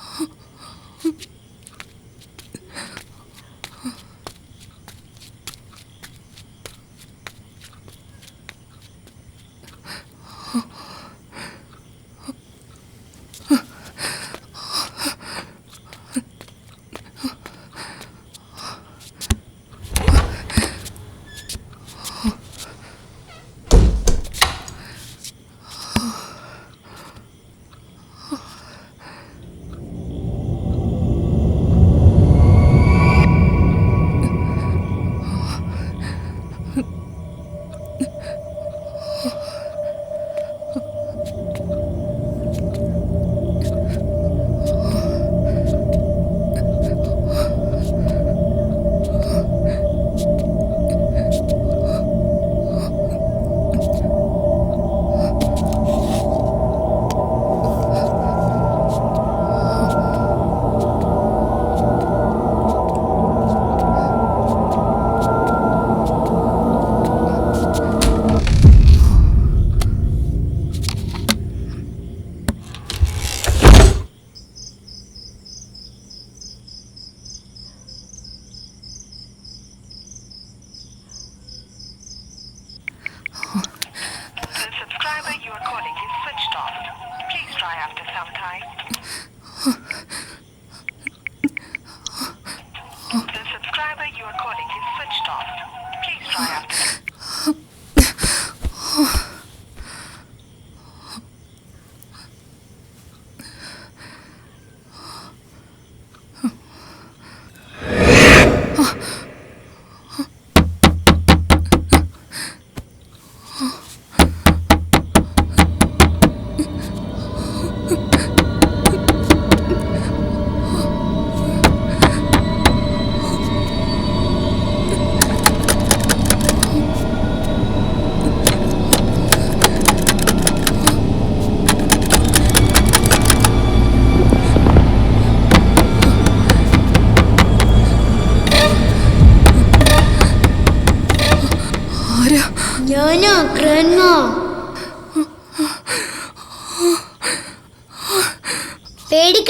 ഞാനോ ഗ്രാൻഡ്മാ?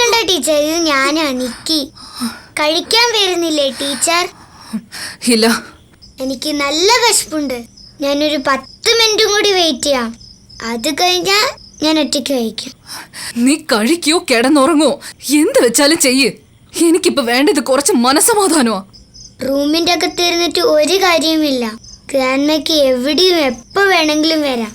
പേടിക്കണ്ട ടീച്ചർ, ഇത് ഞാനാ നിക്കി. കഴിക്കാൻ വരുന്നില്ലേ ടീച്ചർ? ഇല്ല. എനിക്ക് നല്ല വിശപ്പുണ്ട്. ഞാനൊരു 10 മിനിറ്റും കൂടി വെയിറ്റ് ചെയ്യാം. അത് കഴിഞ്ഞാൽ ഞാൻ ഒറ്റയ്ക്ക് കഴിക്കും. നീ കഴിക്കോ കിടന്നുറങ്ങോ എന്ത് വെച്ചാലും ചെയ്യ്. എനിക്കിപ്പോ വേണ്ടത് കുറച്ച് മനസമാധാനമാ. റൂമിന്റെ അകത്ത് ഇരുന്നിട്ട് ഒരു കാര്യവുമില്ല. ഗ്രാൻഡ്മയ്ക്ക് എവിടെയും എപ്പോ വേണമെങ്കിലും വരാം.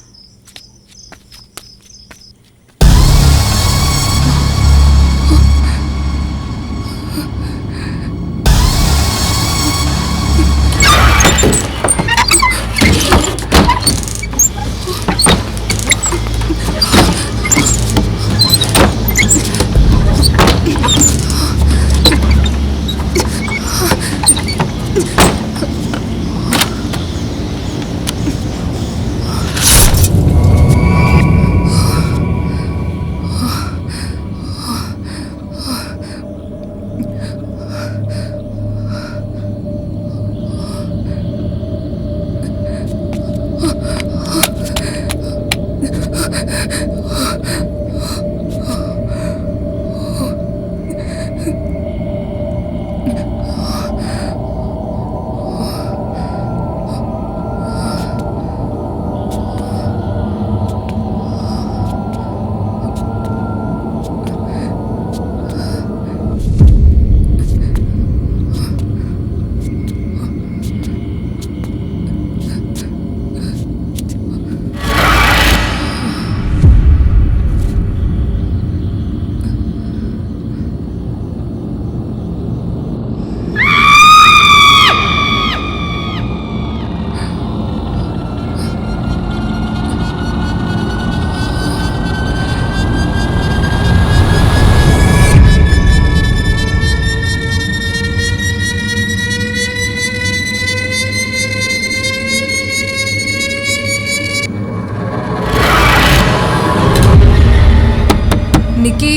നിക്കി,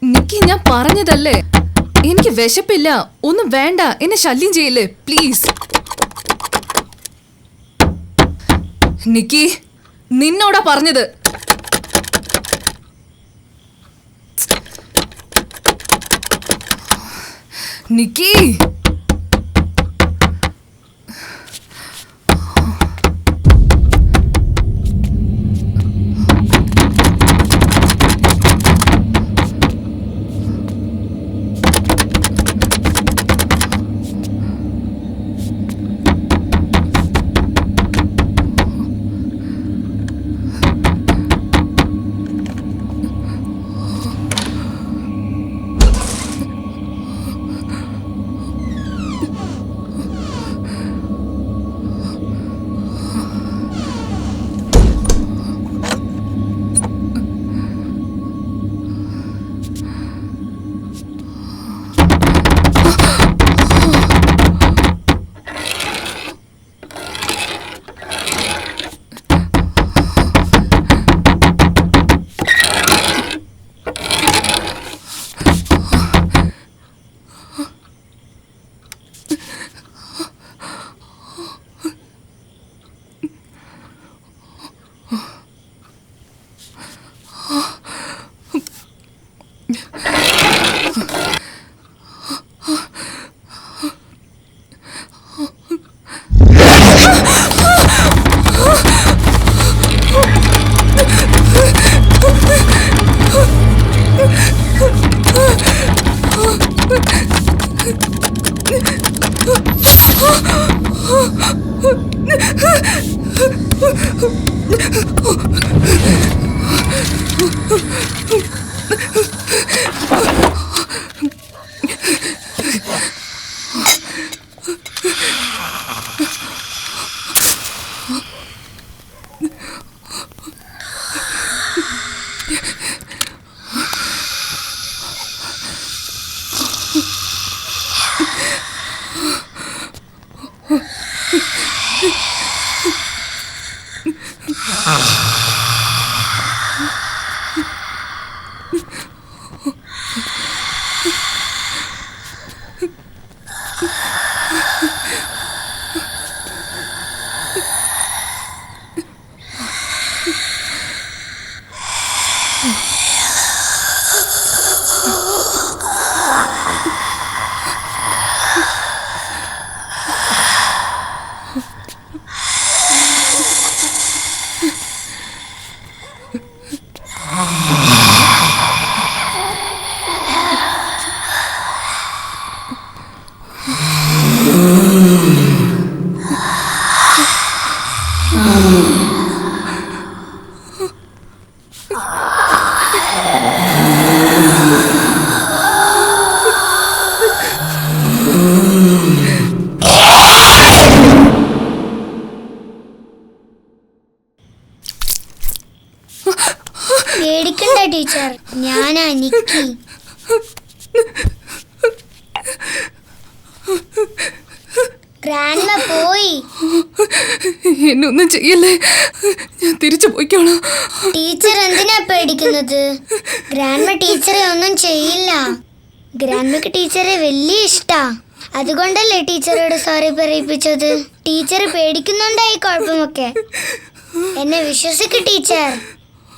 നിക്കി, ഞാൻ പറഞ്ഞതല്ലേ എനിക്ക് വിശപ്പില്ല. ഒന്നും വേണ്ട, എന്നെ ശല്യം ചെയ്യില്ലേ പ്ലീസ്. നിക്കി, നിന്നോടാ പറഞ്ഞത്. നിക്കി, പേടിക്കണ്ട ടീച്ചർ, ഞാനാ നിക്കി. ഗ്രാൻഡ്മ പോയി. എന്നൊന്നും ചെയ്യല്ലേ, ഞാൻ തിരിച്ചു പോയിക്കോളാം. ടീച്ചർ എന്തിനാ പേടിക്കുന്നത്? ഗ്രാൻഡ്മ ടീച്ചറെ ഒന്നും ചെയ്യില്ല. ഗ്രാൻഡ്മക്ക് ടീച്ചറെ വലിയ ഇഷ്ടാ. അതുകൊണ്ടല്ലേ ടീച്ചറോട് സോറി പറയിപ്പിച്ചത്. ടീച്ചർ പേടിക്കുന്നുണ്ടായി കുഴപ്പമൊക്കെ. എന്നെ വിശ്വസിക്ക് ടീച്ചർ,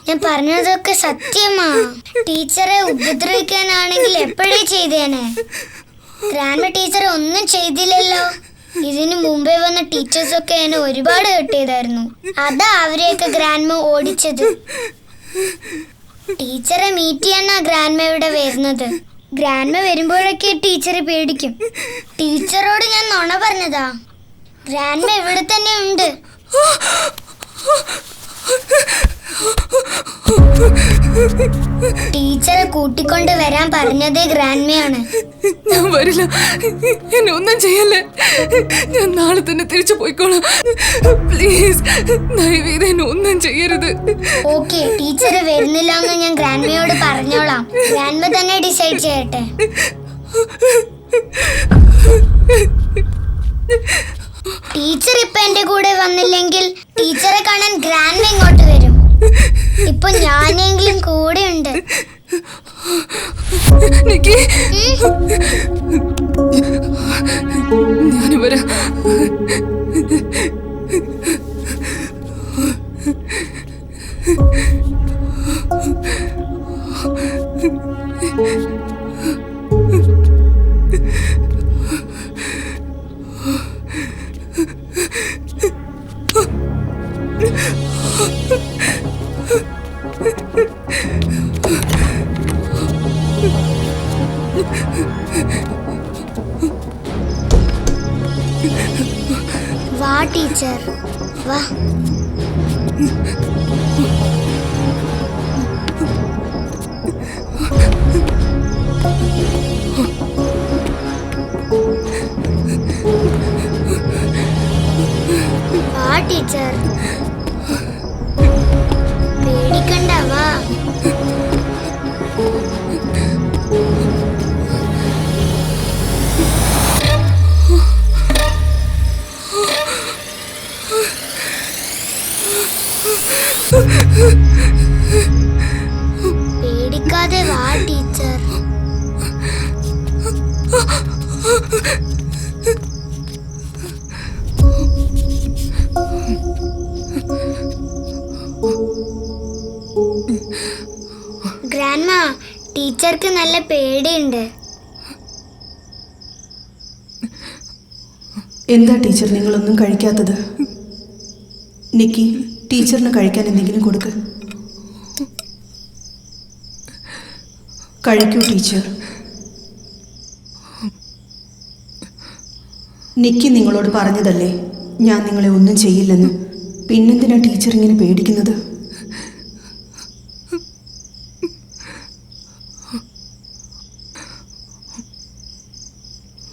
ഞാൻ പറഞ്ഞതൊക്കെ സത്യമാ. ടീച്ചറെ ഉപദ്രവിക്കാനാണെങ്കിൽ എപ്പോഴേ ചെയ്തേനെ. ഗ്രാൻഡ്മ ടീച്ചറെ ഒന്നും ചെയ്തില്ലല്ലോ. ഇതിനു മുമ്പേ വന്ന ടീച്ചേഴ്സൊക്കെ എന്നെ ഒരുപാട് ഹേർട്ട് ചെയ്തായിരുന്നു. അതാ അവരെയൊക്കെ ഗ്രാൻഡ്മ ഓടിച്ചത്. ടീച്ചറെ മീറ്റ് ചെയ്യാനാ ഗ്രാൻഡ്മ ഇവിടെ വരുന്നത്. ഗ്രാൻഡ്മ വരുമ്പോഴൊക്കെ ടീച്ചറെ പേടിക്കും. ടീച്ചറോട് ഞാൻ നുണ പറഞ്ഞതാ. ഗ്രാൻഡ്മ ഇവിടെ തന്നെ ഉണ്ട്. ടീച്ചറെ കൂട്ടിക്കൊണ്ട് വരാൻ പറഞ്ഞതേ ഗ്രാൻഡ്മയാണ്. ഞാൻ വരില്ല, എന്നെ ഒന്നും ചെയ്യല്ലേ. ഞാൻ നാളെ തന്നെ തിരിച്ചു പോയിക്കോളാം. പ്ലീസ്, ദയവേത് എന്നെ ഒന്നും ചെയ്യരുത്. ഓക്കെ, ടീച്ചർ വരുന്നില്ല എന്ന് ഞാൻ ഗ്രാൻഡ്മയോട് പറഞ്ഞോളാം. ഗ്രാൻഡ്മ തന്നെ ഡിസൈഡ് ചെയ്യട്ടെ. ടീച്ചർ ഇപ്പൊ എന്റെ കൂടെ വന്നില്ലെങ്കിൽ ടീച്ചറെ കാണാൻ ഗ്രാൻഡ്മ ഇങ്ങോട്ട് വരും. ഇപ്പൊ ഞാനെങ്കിലും കൂടെ ഉണ്ട്. ഞാൻ വരാം. വാ ടീച്ചർ, വാ. വാ ടീച്ചർ, പേടിക്കണ്ട, വാ. പേടിക്കാതെ വാ ടീച്ചർ. ഗ്രാൻഡ്മ, ടീച്ചർക്ക് നല്ല പേടിയുണ്ട്. എന്താ ടീച്ചർ നിങ്ങളൊന്നും കഴിക്കാത്തത്? നിക്കി, ടീച്ചറിന് കഴിക്കാൻ എന്തെങ്കിലും കൊടുക്ക്. കഴിക്കൂ ടീച്ചർ. നിക്കി നിങ്ങളോട് പറഞ്ഞതല്ലേ ഞാൻ നിങ്ങളെ ഒന്നും ചെയ്യില്ലെന്ന്. പിന്നെന്തിനാ ടീച്ചർ ഇങ്ങനെ പേടിക്കുന്നത്?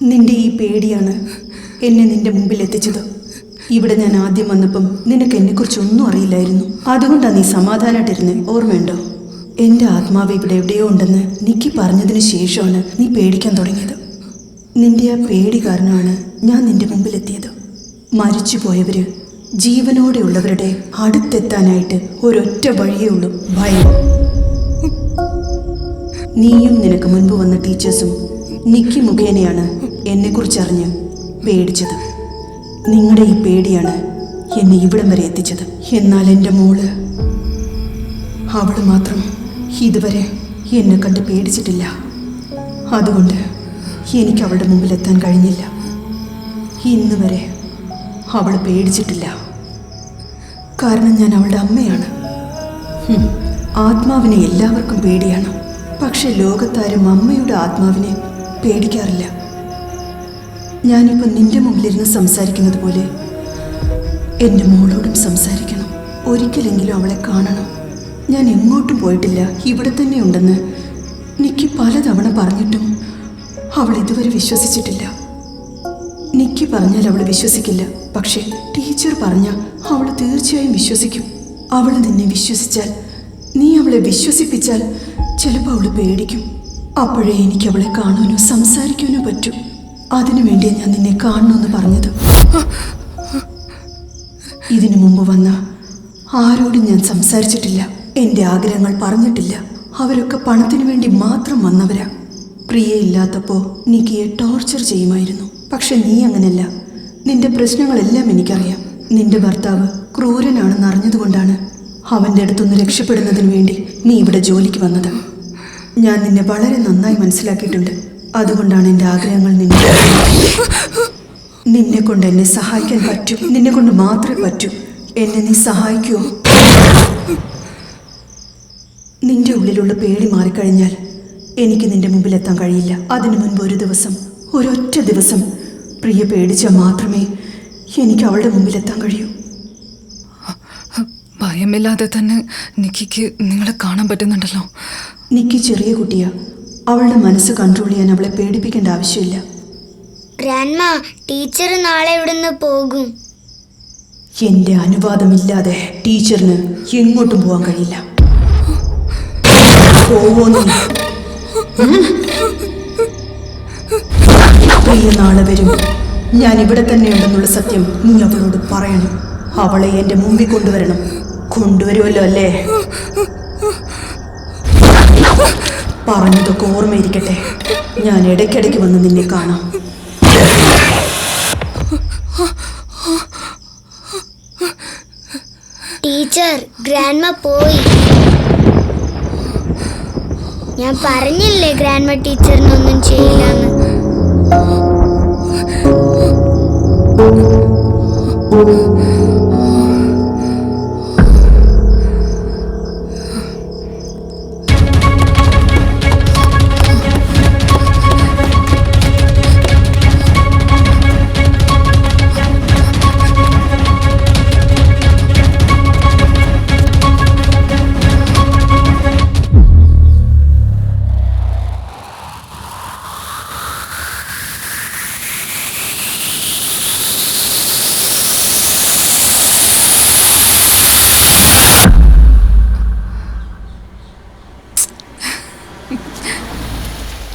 നിന്റെ ഈ പേടിയാണ് എന്നെ നിന്റെ മുമ്പിൽ എത്തിച്ചത്. ഇവിടെ ഞാൻ ആദ്യം വന്നപ്പം നിനക്ക് എന്നെക്കുറിച്ചൊന്നും അറിയില്ലായിരുന്നു. അതുകൊണ്ടാണ് നീ സമാധാനമായിട്ടിരുന്ന്, ഓർമ്മയുണ്ടോ? എൻ്റെ ആത്മാവ് ഇവിടെ എവിടെയോ ഉണ്ടെന്ന് നിക്കി പറഞ്ഞതിന് ശേഷമാണ് നീ പേടിക്കാൻ തുടങ്ങിയത്. നിന്റെ ആ പേടി കാരണമാണ് ഞാൻ നിന്റെ മുമ്പിലെത്തിയത്. മരിച്ചുപോയവര് ജീവനോടെയുള്ളവരുടെ അടുത്തെത്താനായിട്ട് ഒരൊറ്റ വഴിയേ ഉള്ളൂ, ഭയം. നീയും നിനക്ക് മുൻപ് വന്ന ടീച്ചേഴ്സും നിക്കി മുഖേനയാണ് എന്നെക്കുറിച്ചറിഞ്ഞ് പേടിച്ചത്. നിങ്ങളുടെ ഈ പേടിയാണ് എന്നെ ഇവിടം വരെ എത്തിച്ചത്. എന്നാൽ എൻ്റെ മോള്, അവൾ മാത്രം ഇതുവരെ എന്നെ കണ്ട് പേടിച്ചിട്ടില്ല. അതുകൊണ്ട് എനിക്ക് അവളുടെ മുമ്പിലെത്താൻ കഴിഞ്ഞില്ല. ഇന്ന് വരെ അവൾ പേടിച്ചിട്ടില്ല. കാരണം ഞാൻ അവളുടെ അമ്മയാണ്. ആത്മാവിനെ എല്ലാവർക്കും പേടിയാണ്. പക്ഷെ ലോകത്താരും അമ്മയുടെ ആത്മാവിനെ പേടിക്കാറില്ല. ഞാനിപ്പോൾ നിന്റെ മുമ്പിലിരുന്ന് സംസാരിക്കുന്നത് പോലെ എൻ്റെ മോളോടും സംസാരിക്കണം. ഒരിക്കലെങ്കിലും അവളെ കാണണം. ഞാൻ എങ്ങോട്ടും പോയിട്ടില്ല, ഇവിടെ തന്നെ ഉണ്ടെന്ന് നിക്കി പലതവണ പറഞ്ഞിട്ടും അവൾ ഇതുവരെ വിശ്വസിച്ചിട്ടില്ല. നിക്കി പറഞ്ഞാൽ അവൾ വിശ്വസിക്കില്ല, പക്ഷേ ടീച്ചർ പറഞ്ഞാൽ അവൾ തീർച്ചയായും വിശ്വസിക്കും. അവൾ നിന്നെ വിശ്വസിച്ചാൽ, നീ അവളെ വിശ്വസിപ്പിച്ചാൽ ചിലപ്പോൾ അവൾ പേടിക്കും. അപ്പോഴേ എനിക്ക് അവളെ കാണാനോ സംസാരിക്കാനോ പറ്റൂ. അതിനു വേണ്ടിയാണ് ഞാൻ നിന്നെ കാണണമെന്ന് പറഞ്ഞത്. ഇതിനു മുമ്പ് വന്ന ആരോടും ഞാൻ സംസാരിച്ചിട്ടില്ല, എൻ്റെ ആഗ്രഹങ്ങൾ പറഞ്ഞിട്ടില്ല. അവരൊക്കെ പണത്തിനു വേണ്ടി മാത്രം വന്നവരാ. പ്രിയയില്ലാത്തപ്പോൾ നിക്കിയെ ടോർച്ചർ ചെയ്യുമായിരുന്നു. പക്ഷെ നീ അങ്ങനല്ല. നിന്റെ പ്രശ്നങ്ങളെല്ലാം എനിക്കറിയാം. നിന്റെ ഭർത്താവ് ക്രൂരനാണെന്ന് അറിഞ്ഞതുകൊണ്ടാണ് അവൻ്റെ അടുത്തുനിന്ന് രക്ഷപ്പെടുന്നതിന് വേണ്ടി നീ ഇവിടെ ജോലിക്ക് വന്നത്. ഞാൻ നിന്നെ വളരെ നന്നായി മനസ്സിലാക്കിയിട്ടുണ്ട്. അതുകൊണ്ടാണ് എൻ്റെ ആഗ്രഹങ്ങൾ നിന്നെ കൊണ്ട് എന്നെ സഹായിക്കാൻ പറ്റും. നിന്നെ കൊണ്ട് മാത്രമേ പറ്റൂ. എന്നെ നീ സഹായിക്കുമോ? നിന്റെ ഉള്ളിലുള്ള പേടി മാറിക്കഴിഞ്ഞാൽ എനിക്ക് നിന്റെ മുമ്പിലെത്താൻ കഴിയില്ല. അതിനു മുൻപ് ഒരു ദിവസം, ഒരൊറ്റ ദിവസം പ്രിയ പേടിച്ചാൽ മാത്രമേ എനിക്ക് അവളുടെ മുമ്പിലെത്താൻ കഴിയൂ. ഭയമില്ലാതെ തന്നെ നിക്കിക്ക് നിങ്ങളെ കാണാൻ പറ്റുന്നുണ്ടല്ലോ. നിക്കി ചെറിയ കുട്ടിയാ. അവളുടെ മനസ്സ് കൺട്രോൾ ചെയ്യാൻ അവളെ പേടിപ്പിക്കേണ്ട ആവശ്യമില്ല. ഗ്രാൻഡ്മ, ടീച്ചർ നാളെ ഇവിടുന്ന് പോകും. എന്റെ അനുവാദമില്ലാതെ ടീച്ചറിന് എങ്ങോട്ടും പോകാൻ കഴിയില്ല. പോവോന്ന് പ്രിയ നാളെ വരും. ഞാൻ ഇവിടെ തന്നെ ഉണ്ടെന്നുള്ള സത്യം നീ അവളോട് പറയണം. അവളെ എന്റെ മുമ്പിൽ കൊണ്ടുവരണം. കൊണ്ടുവരുമല്ലോ അല്ലേ? പറഞ്ഞതൊക്കെ ഓർമ്മയിരിക്കട്ടെ. ഞാൻ ഇടയ്ക്കിടയ്ക്ക് വന്ന് നിന്നെ കാണാം. ടീച്ചർ, ഗ്രാൻഡ്മ പോയി. ഞാൻ പറഞ്ഞില്ലേ ഗ്രാൻഡ്മ ടീച്ചറിനൊന്നും ചെയ്യില്ലെന്ന്.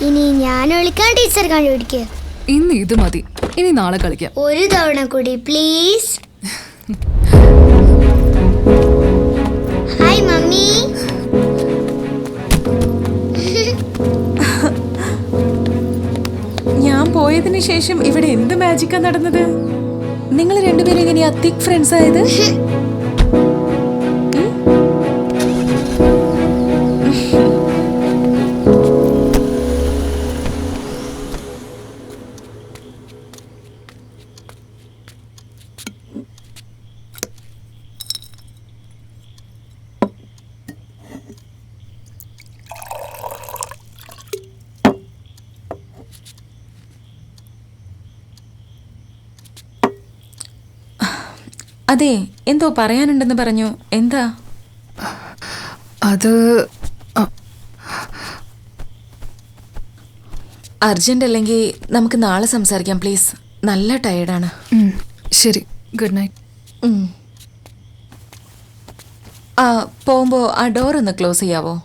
ഇനി ഞാൻ വിളിക്കാൻ ടീച്ചർ കണ്ടുപിടിക്കുക. ഇന്ന് ഇത് മതി, ഇനി നാളെ കളിക്കാം. ഒരു തവണ കൂടി പ്ലീസ്. Hi mummy. ഞാൻ പോയതിനു ശേഷം ഇവിടെ എന്ത് മാജിക്കാ നടന്നത്? നിങ്ങൾ രണ്ടുപേരും എങ്ങനെയാ തിക് ഫ്രണ്ട്സ് ആയത്? അതെ, എന്തോ പറയാനുണ്ടെന്ന് പറഞ്ഞു. എന്താ? അത് അർജന്റ് അല്ലെങ്കിൽ നമുക്ക് നാളെ സംസാരിക്കാം പ്ലീസ്. നല്ല ടയേർഡാണ്. ശരി, ഗുഡ് നൈറ്റ്. പോകുമ്പോൾ ആ ഡോർ ഒന്ന് ക്ലോസ് ചെയ്യാവോ?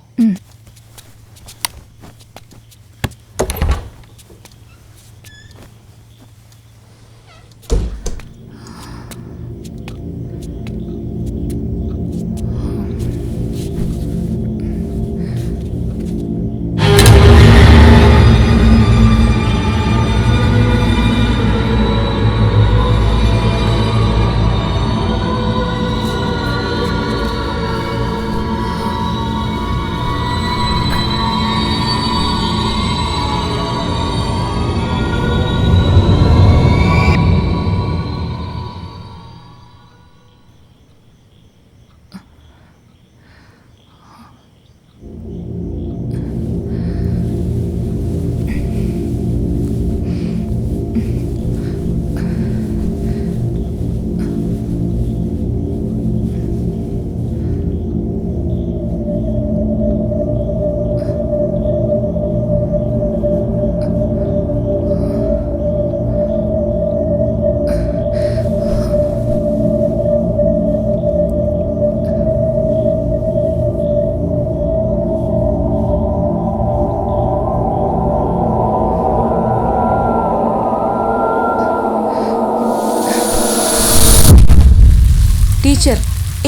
ടീച്ചർ,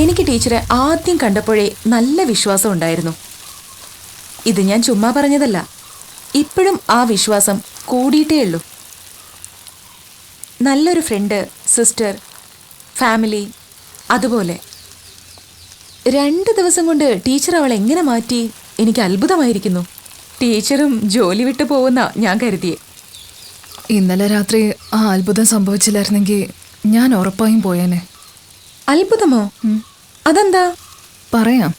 എനിക്ക് ടീച്ചറെ ആദ്യം കണ്ടപ്പോഴേ നല്ല വിശ്വാസം ഉണ്ടായിരുന്നു. ഇത് ഞാൻ ചുമ്മാ പറഞ്ഞതല്ല. ഇപ്പോഴും ആ വിശ്വാസം കൂടിയിട്ടേ ഉള്ളൂ. നല്ലൊരു ഫ്രണ്ട്, സിസ്റ്റർ, ഫാമിലി, അതുപോലെ 2 ദിവസം കൊണ്ട് ടീച്ചർ അവൾ എങ്ങനെ മാറ്റി എനിക്ക് അത്ഭുതമായിരിക്കുന്നു. ടീച്ചറും ജോലി വിട്ടു പോകുന്ന ഞാൻ കരുതിയേ. ഇന്നലെ രാത്രി ആ അത്ഭുതം സംഭവിച്ചില്ലായിരുന്നെങ്കിൽ ഞാൻ ഉറപ്പായും പോയേനെ. അത്ഭുതമോ? അതെന്താ? പറയാം.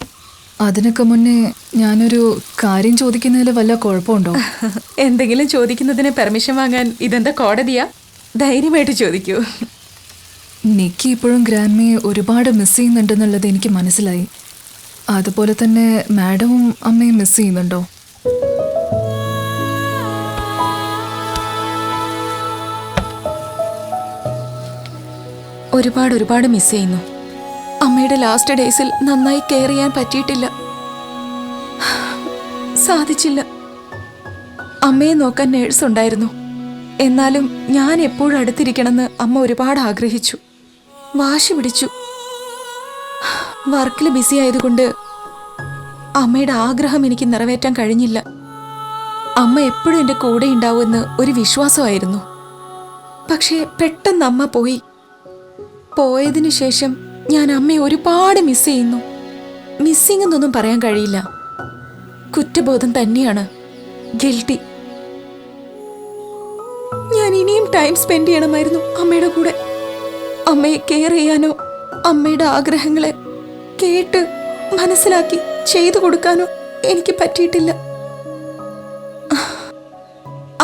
അതിനൊക്കെ മുന്നേ ഞാനൊരു കാര്യം ചോദിക്കുന്നതിൽ വല്ല കുഴപ്പമുണ്ടോ? എന്തെങ്കിലും ചോദിക്കുന്നതിന് പെർമിഷൻ വാങ്ങാൻ ഇതെന്താ കോടതിയാ? ധൈര്യമായിട്ട് ചോദിക്കൂ. നിക്കി ഇപ്പോഴും ഗ്രാൻഡ്മയെ ഒരുപാട് മിസ് ചെയ്യുന്നുണ്ടെന്നുള്ളത് എനിക്ക് മനസ്സിലായി. അതുപോലെ തന്നെ മാഡവും അമ്മയും മിസ് ചെയ്യുന്നുണ്ടോ? ഒരുപാട് മിസ് ചെയ്യുന്നു. അമ്മയുടെ ലാസ്റ്റ് ഡേയ്സിൽ നന്നായി കെയർ ചെയ്യാൻ പറ്റിയിട്ടില്ല, സാധിച്ചില്ല. അമ്മയെ നോക്കാൻ നേഴ്സ് ഉണ്ടായിരുന്നു. എന്നാലും ഞാൻ എപ്പോഴും അടുത്തിരിക്കണമെന്ന് അമ്മ ഒരുപാട് ആഗ്രഹിച്ചു, വാശി പിടിച്ചു. വർക്കിൽ ബിസി ആയതുകൊണ്ട് അമ്മയുടെ ആഗ്രഹം എനിക്ക് നിറവേറ്റാൻ കഴിഞ്ഞില്ല. അമ്മ എപ്പോഴും എൻ്റെ കൂടെ ഉണ്ടാവുമെന്ന് ഒരു വിശ്വാസമായിരുന്നു. പക്ഷേ പെട്ടെന്ന് അമ്മ പോയതിനു ശേഷം ഞാൻ അമ്മയെ ഒരുപാട് മിസ് ചെയ്യുന്നു. മിസ്സിംഗ് എന്നൊന്നും പറയാൻ കഴിയില്ല, കുറ്റബോധം തന്നെയാണ്, ഗിൽട്ടി. ഞാൻ ഇനിയും ടൈം സ്പെൻഡ് ചെയ്യണമായിരുന്നു അമ്മയുടെ കൂടെ. അമ്മയെ കെയർ ചെയ്യാനോ അമ്മയുടെ ആഗ്രഹങ്ങളെ കേട്ട് മനസ്സിലാക്കി ചെയ്തു കൊടുക്കാനോ എനിക്ക് പറ്റിയിട്ടില്ല.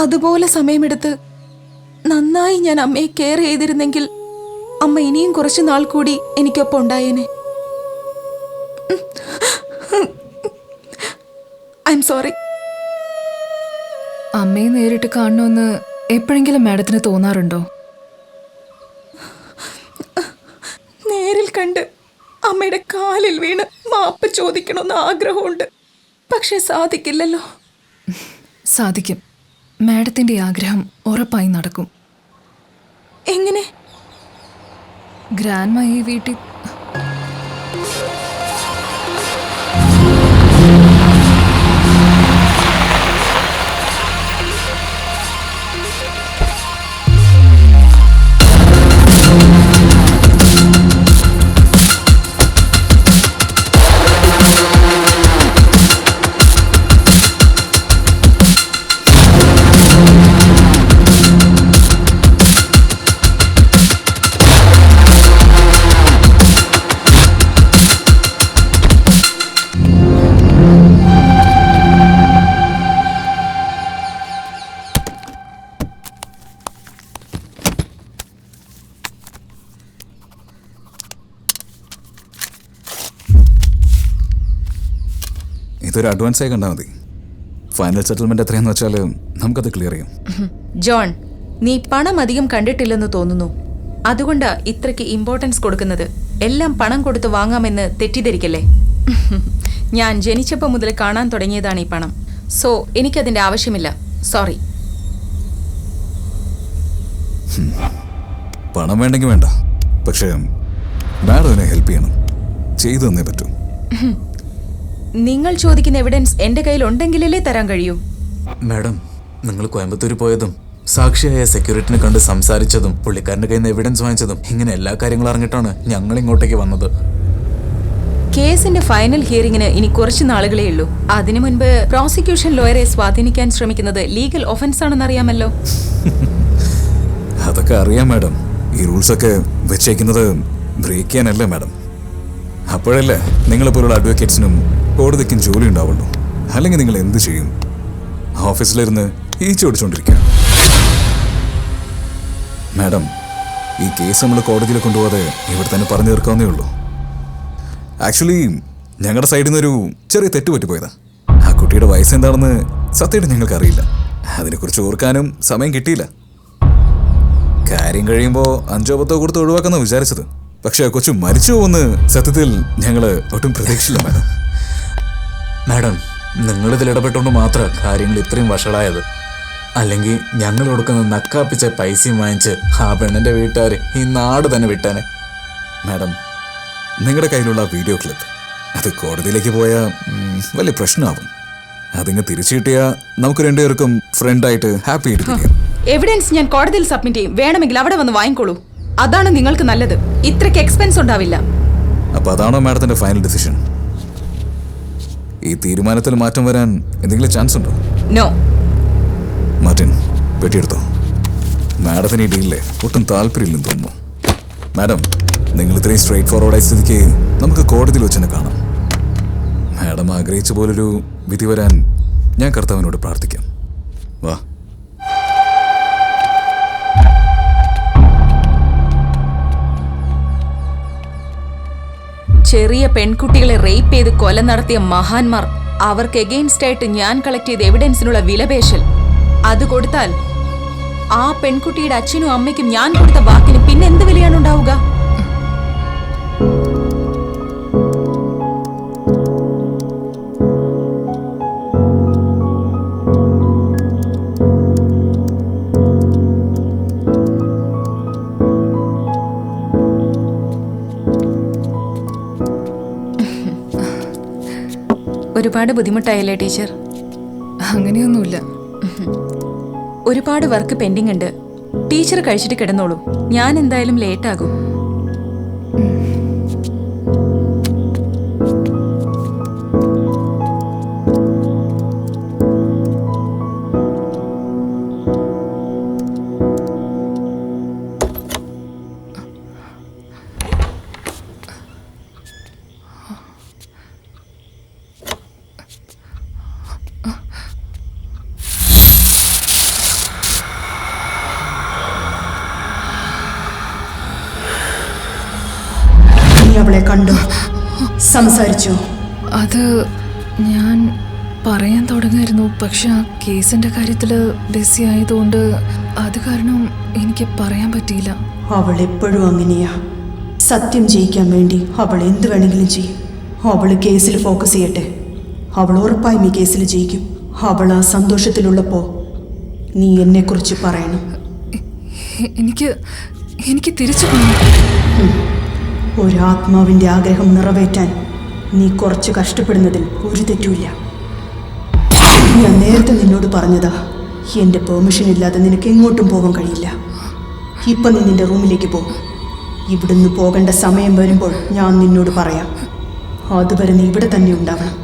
അതുപോലെ സമയമെടുത്ത് നന്നായി ഞാൻ അമ്മയെ കെയർ ചെയ്തിരുന്നെങ്കിൽ അമ്മ ഇനിയും കുറച്ചു നാൾ കൂടി എനിക്കൊപ്പം ഉണ്ടായേനെ. I am sorry. അമ്മയെ നേരിട്ട് കാണണമെന്ന് എപ്പോഴെങ്കിലും മാഡത്തിന് തോന്നാറുണ്ടോ? നേരിൽ കണ്ട് അമ്മയുടെ കാലിൽ വീണ് മാപ്പ് ചോദിക്കണമെന്ന് ആഗ്രഹമുണ്ട്. പക്ഷെ സാധിക്കില്ലല്ലോ. സാധിക്കും. മാഡത്തിൻ്റെ ആഗ്രഹം ഉറപ്പായി നടക്കും. എങ്ങനെ? ഗ്രാൻഡ്മ ഈ വീട്ടിൽ ഇതൊരു അഡ്വാൻസ് ആയി കണ്ടാൽ മതി. ഫൈനൽ സെറ്റിൽമെന്റ് എത്രയാന്ന് വെച്ചാൽ നമുക്കത് ക്ലിയർ ചെയ്യും. ജോൺ, നീ പണം അധികം കണ്ടിട്ടില്ലെന്ന് തോന്നുന്നു. അതുകൊണ്ടാ ഇത്രയ്ക്ക് ഇമ്പോർട്ടൻസ് കൊടുക്കുന്നത്. എല്ലാം പണം കൊടുത്ത് വാങ്ങാമെന്ന് തെറ്റിദ്ധരിക്കല്ലേ. ഞാൻ ജനിച്ചപ്പോൾ മുതൽ കാണാൻ തുടങ്ങിയതാണ് ഈ പണം. സോ എനിക്കതിൻ്റെ ആവശ്യമില്ല. സോറി. പണം വേണ്ടെങ്കിൽ വേണ്ട, പക്ഷേ മാഡം അതിനെ ഹെൽപ്പ് ചെയ്യണം. ചെയ്തു തന്നേ പറ്റൂ. നിങ്ങൾ ചോദിക്കുന്ന എവിഡൻസ് എൻ്റെ കയ്യിൽ ഉണ്ടെങ്കിലല്ലേ തരാൻ കഴിയൂ. മാഡം, നിങ്ങൾ കോയമ്പത്തൂർ പോയതും സാക്ഷിയായ സെക്യൂരിറ്റിനെ കണ്ട് സംസാരിച്ചതും പുള്ളിക്കാരൻ്റെ കയ്യിൽ നിന്ന് എവിഡൻസ് വാങ്ങിച്ചതും ഇങ്ങനെ എല്ലാ കാര്യങ്ങളും അറിഞ്ഞിട്ടാണ് ഞങ്ങൾ ഇങ്ങോട്ടേക്ക് വന്നത്. കേസിന്റെ ഫൈനൽ ഹിയറിംഗിന് ഇനി കുറച്ച് നാളുകളേ ഉള്ളൂ. അതിനു മുൻപ് പ്രോസിക്യൂഷൻ ലോയറെ സ്വാധീനിക്കാൻ ശ്രമിക്കുന്നത് ലീഗൽ ഒഫൻസ് ആണെന്ന് അറിയാമല്ലോ. അതൊക്കെ അറിയാം മാഡം. ഈ റൂൾസൊക്കെ വെച്ചേക്കുന്നത് ബ്രേക്ക് ചെയ്യാനല്ലേ മാഡം. അപ്പോഴല്ലേ നിങ്ങളെപ്പോലുള്ള അഡ്വക്കേറ്റ്സിനും കോടതിക്കും ജോലി ഉണ്ടാവുള്ളൂ. അല്ലെങ്കിൽ നിങ്ങൾ എന്ത് ചെയ്യും? ഓഫീസിലിരുന്ന് ഈച്ച ഓടിച്ചുകൊണ്ടിരിക്കുക. മാഡം, ഈ കേസ് നമ്മൾ കോടതിയിൽ കൊണ്ടുപോകാതെ ഇവിടെ തന്നെ പറഞ്ഞു തീർക്കാവുന്നേ ഉള്ളൂ. ആക്ച്വലി ഞങ്ങളുടെ സൈഡിൽ നിന്നൊരു ചെറിയ തെറ്റ് പറ്റിപ്പോയതാ. ആ കുട്ടിയുടെ വയസ്സ് എന്താണെന്ന് സത്യമായിട്ട് ഞങ്ങൾക്ക് അറിയില്ല. അതിനെക്കുറിച്ച് ഓർക്കാനും സമയം കിട്ടിയില്ല. കാര്യം കഴിയുമ്പോൾ 5-10 കൊടുത്ത് ഒഴിവാക്കാമെന്ന് വിചാരിച്ചത്. പക്ഷെ ആ കൊച്ചു മരിച്ചു പോകുന്ന സത്യത്തിൽ ഞങ്ങൾ ഒട്ടും പ്രതീക്ഷിച്ചില്ല മാഡം. മാഡം, നിങ്ങളിതിൽ ഇടപെട്ടുകൊണ്ട് മാത്രം കാര്യങ്ങൾ ഇത്രയും വഷളായത്. അല്ലെങ്കിൽ ഞങ്ങൾ കൊടുക്കുന്ന നക്കാപ്പിച്ച പൈസയും വാങ്ങിച്ച് ആ പെണ്ണിൻ്റെ വീട്ടുകാർ ഈ നാട് തന്നെ വിട്ടാനെ. മാഡം, നിങ്ങളുടെ കയ്യിലുള്ള വീഡിയോ ക്ലിപ്പ് അത് കോടതിയിലേക്ക് പോയാൽ വലിയ പ്രശ്നമാവും. അതിങ്ങ് തിരിച്ചു കിട്ടിയാൽ നമുക്ക് രണ്ടുപേർക്കും ഫ്രണ്ടായിട്ട് ഹാപ്പി ആയിട്ട് ഇരിക്കാം. എവിഡൻസ് ഞാൻ കോടതിയിൽ സബ്മിറ്റ് ചെയ്യും. വേണമെങ്കിൽ അവിടെ വന്ന് വാങ്ങിക്കോളൂ. അതാണ് നിങ്ങൾക്ക് നല്ലത്. ഇത്രയ്ക്ക് എക്സ്പെൻസ് ഉണ്ടാവില്ല. അപ്പോൾ അതാണോ മാഡത്തിന്റെ ഫൈനൽ ഡിസിഷൻ? ഈ തീരുമാനത്തിൽ മാറ്റം വരാൻ എന്തെങ്കിലും ചാൻസ് ഉണ്ടോ? നോ. മാർട്ടിൻ, വെട്ടിയെടുത്തോ. മാഡത്തിന് ഈ ഡീലിലെ ഒട്ടും താല്പര്യമില്ലെന്ന് തോന്നുന്നു. മാഡം, നിങ്ങൾ ഇത്രയും സ്ട്രേറ്റ് ഫോർവേഡ് ആയ സ്ഥിതിക്ക് നമുക്ക് കോടതിയിൽ വെച്ച് തന്നെ കാണാം. മാഡം ആഗ്രഹിച്ച പോലൊരു വിധി വരാൻ ഞാൻ കർത്താവിനോട് പ്രാർത്ഥിക്കാം. വാ. ചെറിയ പെൺകുട്ടികളെ റേപ്പ് ചെയ്ത് കൊല നടത്തിയ മഹാന്മാർ, അവർക്ക് എഗെയിൻസ്റ്റ് ആയിട്ട് ഞാൻ കളക്ട് ചെയ്ത എവിഡൻസിനുള്ള വിലപേശൽ, അത് കൊടുത്താൽ ആ പെൺകുട്ടിയുടെ അച്ഛനും അമ്മയ്ക്കും ഞാൻ കൊടുത്ത വാക്കിന് പിന്നെ എന്ത് വിലയാണ് ഉണ്ടാവുക? ഒരുപാട് ബുദ്ധിമുട്ടായില്ലേ ടീച്ചർ? അങ്ങനെയൊന്നുമില്ല. ഒരുപാട് വർക്ക് പെൻഡിങ് ഉണ്ട്. ടീച്ചർ കഴിച്ചിട്ട് കിടന്നോളൂ. ഞാൻ എന്തായാലും ലേറ്റ് ആകും. നീ അവളെ കണ്ടോ? സംസാരിച്ചോ? അത് ഞാൻ പറയാൻ തുടങ്ങായിരുന്നു. പക്ഷെ ആ കേസിന്റെ കാര്യത്തിൽ ബിസി ആയതുകൊണ്ട് അത് കാരണം എനിക്ക് പറയാൻ പറ്റിയില്ല. അവൾ എപ്പോഴും അങ്ങനെയാ. സത്യം ജയിക്കാൻ വേണ്ടി അവൾ എന്ത് വേണമെങ്കിലും ചെയ്യും. അവൾ കേസിൽ ഫോക്കസ് ചെയ്യട്ടെ. അവൾ ഉറപ്പായും ഈ കേസിൽ ജയിക്കും. അവൾ ആ സന്തോഷത്തിലുള്ളപ്പോൾ നീ എന്നെക്കുറിച്ച് പറയണം. എനിക്ക് തിരിച്ചു പോകണം. ഒരാത്മാവിൻ്റെ ആഗ്രഹം നിറവേറ്റാൻ നീ കുറച്ച് കഷ്ടപ്പെടുന്നതിൽ ഒരു തെറ്റുമില്ല. ഞാൻ നേരത്തെ നിന്നോട് പറഞ്ഞതാ, എൻ്റെ പെർമിഷൻ ഇല്ലാതെ നിനക്ക് എങ്ങോട്ടും പോകാൻ കഴിയില്ല. ഇപ്പം നീ നിൻ്റെ റൂമിലേക്ക് പോകും. ഇവിടുന്ന് പോകേണ്ട സമയം വരുമ്പോൾ ഞാൻ നിന്നോട് പറയാം. അതുവരെ നീ ഇവിടെ തന്നെ ഉണ്ടാവണം.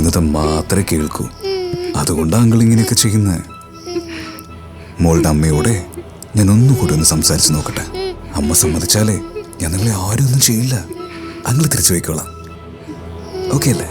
പറയുന്നത് മാത്രമേ കേൾക്കൂ. അതുകൊണ്ടാണ് അങ്കിൾ ഇങ്ങനെയൊക്കെ ചെയ്യുന്നത്. മോളുടെ അമ്മയോടെ ഞാൻ ഒന്നുകൂടി ഒന്ന് സംസാരിച്ച് നോക്കട്ടെ. അമ്മ സമ്മതിച്ചാലേ ഞാൻ നിങ്ങളെ ആരും ഒന്നും ചെയ്യില്ല. അങ്കിൾ തിരിച്ചു വയ്ക്കോളാം. ഓക്കെ അല്ലേ?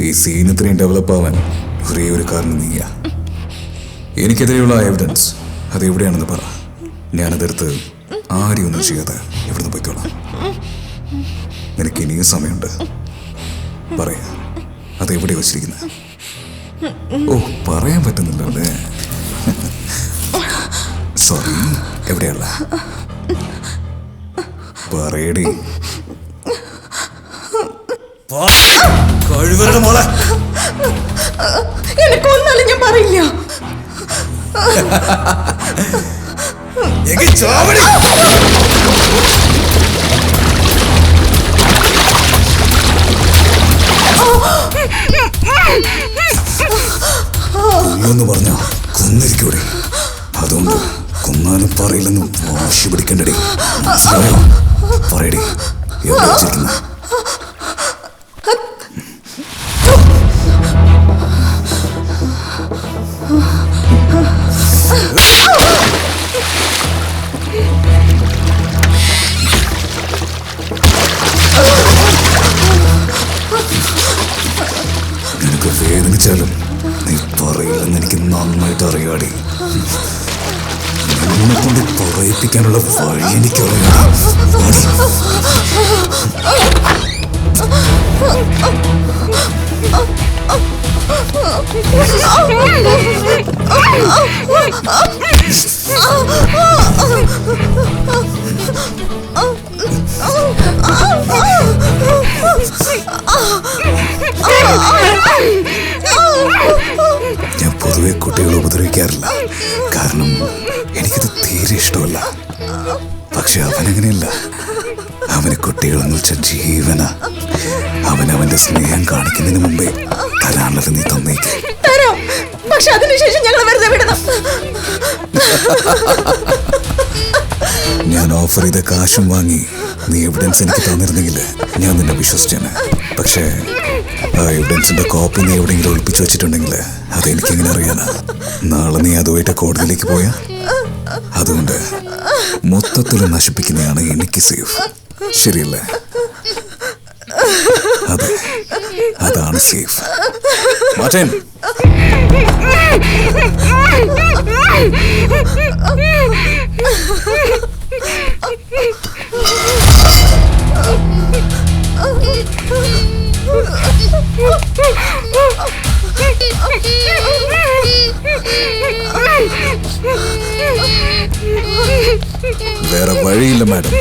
ഈ സീൻ ഇത്രയും ഡെവലപ്പ് ആവാൻ ഒരേ ഒരു കാരണം നീയാ. എനിക്കെതിരെയുള്ള എവിഡൻസ് അത് എവിടെയാണെന്ന് പറ. ഞാനതെടുത്ത് ആരെയും ഒന്നും ചെയ്യാതെ ഇവിടുന്ന് പോയിക്കോളാം. നിനക്ക് ഇനിയും സമയമുണ്ട്. പറയാ അതെവിടെ വെച്ചിരിക്കുന്നത്? ഓ, പറയാൻ പറ്റുന്നില്ലല്ലേ? സോറി, എവിടെയല്ല പറയടി. കഴിവരുടെ മോളെ എന്നെ കൊന്നാലും ഞാൻ പറയില്ല. കൊന്നു പറഞ്ഞ കൊന്നിരിക്കൂടെ? അതുകൊണ്ട് കൊന്നാലും പറയില്ലെന്ന് വാശി പിടിക്കണ്ടടി. മനസ്സിലായോ? പറയടി, എവിടെ വെച്ചിരിക്കുന്ന? നിനക്ക് വേദനിച്ചാലും നീ പറയില്ലെന്ന് എനിക്ക് നന്നായിട്ട് അറിയാടി. നിന്നെ കൊണ്ട് പറയിപ്പിക്കാനുള്ള വഴി എനിക്കറിയാം. ഞാൻ പൊതുവെ കുട്ടികളെ ഉപദ്രവിക്കാറില്ല. കാരണം എനിക്കത് തീരെ ഇഷ്ടമല്ല. പക്ഷെ അവനങ്ങനെയല്ല. അവന് കുട്ടികളെന്ന് വെച്ച ജീവന. അവനവന്റെ സ്നേഹം കാണിക്കുന്നതിന് മുമ്പേ തരാനുള്ളത് നീ തന്നേക്ക്. പക്ഷെ അതിനുശേഷം ഞങ്ങൾ വെറുതെ വിടണം. ഞാൻ ഓഫർ ചെയ്ത കാശും വാങ്ങി നീ എവിഡൻസ് എനിക്ക് തന്നിരുന്നെങ്കിൽ ഞാൻ നിന്നെ വിശ്വസിച്ചേനെ. പക്ഷേ ആ എവിഡൻസിന്റെ കോപ്പി നീ എവിടെയെങ്കിലും ഒളിപ്പിച്ചു വെച്ചിട്ടുണ്ടെങ്കിൽ അതെനിക്കെങ്ങനെ അറിയാനാ? നാളെ നീ അതുമായിട്ട് കോടതിയിലേക്ക് പോയാ അതുകൊണ്ട് മൊത്തത്തിൽ നശിപ്പിക്കുന്നതാണ് എനിക്ക് സേഫ്. ശരിയല്ലേ? അതെ, അതാണ് സേഫ്. മാറ്റൻ. വേറെ വഴിയില്ല മാഡം.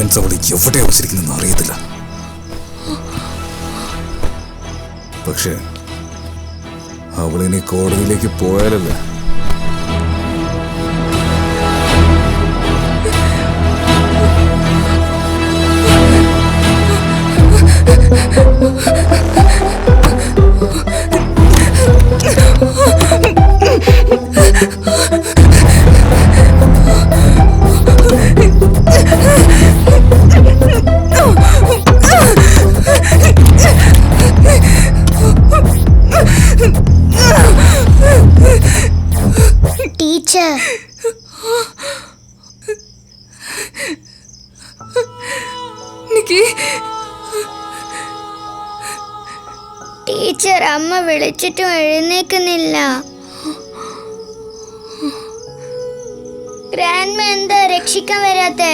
എവിഡൻസ് അവൾ എവിടെ വെച്ചിരിക്കുന്നെന്ന് അറിയത്തില്ല. പക്ഷേ അവളിനി കോടതിയിലേക്ക് പോയാലല്ലേ. ടീച്ചർ, നിക്കി, ടീച്ചർ, അമ്മ വിളിച്ചിട്ടും എഴുന്നേക്കുന്നില്ല. ഗ്രാൻഡ്മ എന്താ രക്ഷിക്കാൻ വരാത്തെ?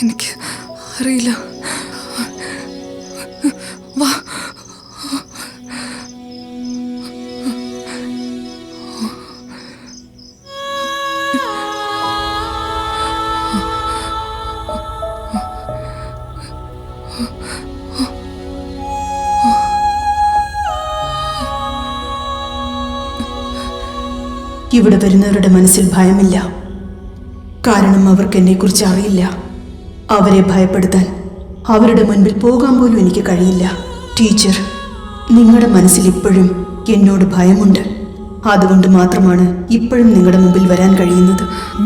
എനിക്ക് അറിയില്ല. വാ. ഇവിടെ വരുന്നവരുടെ മനസ്സിൽ ഭയമില്ല. കാരണം അവർക്ക് എന്നെക്കുറിച്ച് അറിയില്ല. അവരെ ഭയപ്പെടുത്താൻ അവരുടെ മുൻപിൽ പോകാൻ പോലും എനിക്ക് കഴിയില്ല. ടീച്ചർ, നിങ്ങളുടെ മനസ്സിൽ ഇപ്പോഴും എന്നോട് ഭയമുണ്ട്. അതുകൊണ്ട് മാത്രമാണ് ഇപ്പോഴും നിങ്ങളുടെ മുമ്പിൽ വരാൻ കഴിയുന്നത്.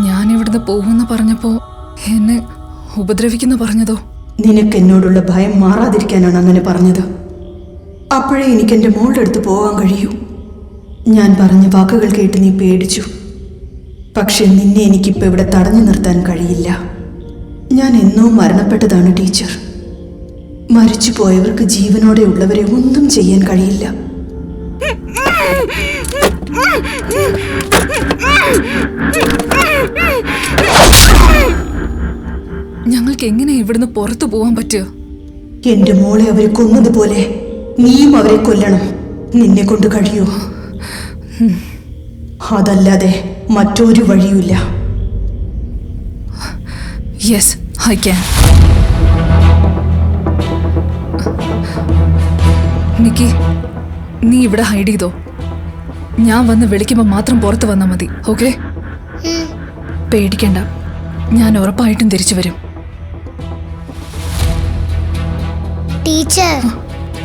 ഞാൻ ഇവിടുന്ന് പോകുമെന്ന് പറഞ്ഞപ്പോൾ എന്നെ ഉപദ്രവിക്കുന്ന പറഞ്ഞതോ? നിനക്ക് എന്നോടുള്ള ഭയം മാറാതിരിക്കാനാണ് അങ്ങനെ പറഞ്ഞത്. അപ്പോഴേ എനിക്ക് എൻ്റെ മോളുടെ അടുത്ത് പോകാൻ കഴിയൂ. ഞാൻ പറഞ്ഞ വാക്കുകൾ കേട്ട് നീ പേടിച്ചു. പക്ഷെ നിന്നെ എനിക്കിപ്പോൾ ഇവിടെ തടഞ്ഞു നിർത്താൻ കഴിയില്ല. ഞാൻ എന്നോ മരണപ്പെട്ടതാണ് ടീച്ചർ. മരിച്ചു പോയവർക്ക് ജീവനോടെ ഉള്ളവരെ ഒന്നും ചെയ്യാൻ കഴിയില്ല. ഞങ്ങൾക്ക് എങ്ങനെ ഇവിടുന്ന് പുറത്തു പോകാൻ പറ്റുക? എന്റെ മോളെ അവരെ കൊന്നതുപോലെ നീയും അവരെ കൊല്ലണം. നിന്നെ കൊണ്ട് കഴിയൂ? അതല്ലാതെ മറ്റൊരു വഴിയുമില്ല. Yes, I can. നിക്കി, നീ ഇവിടെ ഹൈഡ് ചെയ്തോ. ഞാൻ വന്ന് വിളിക്കുമ്പോൾ മാത്രം പുറത്ത് വന്നാൽ മതി. ഓക്കെ? പേടിക്കണ്ട, ഞാൻ ഉറപ്പായിട്ടും തിരിച്ചു വരും. ടീച്ചർ,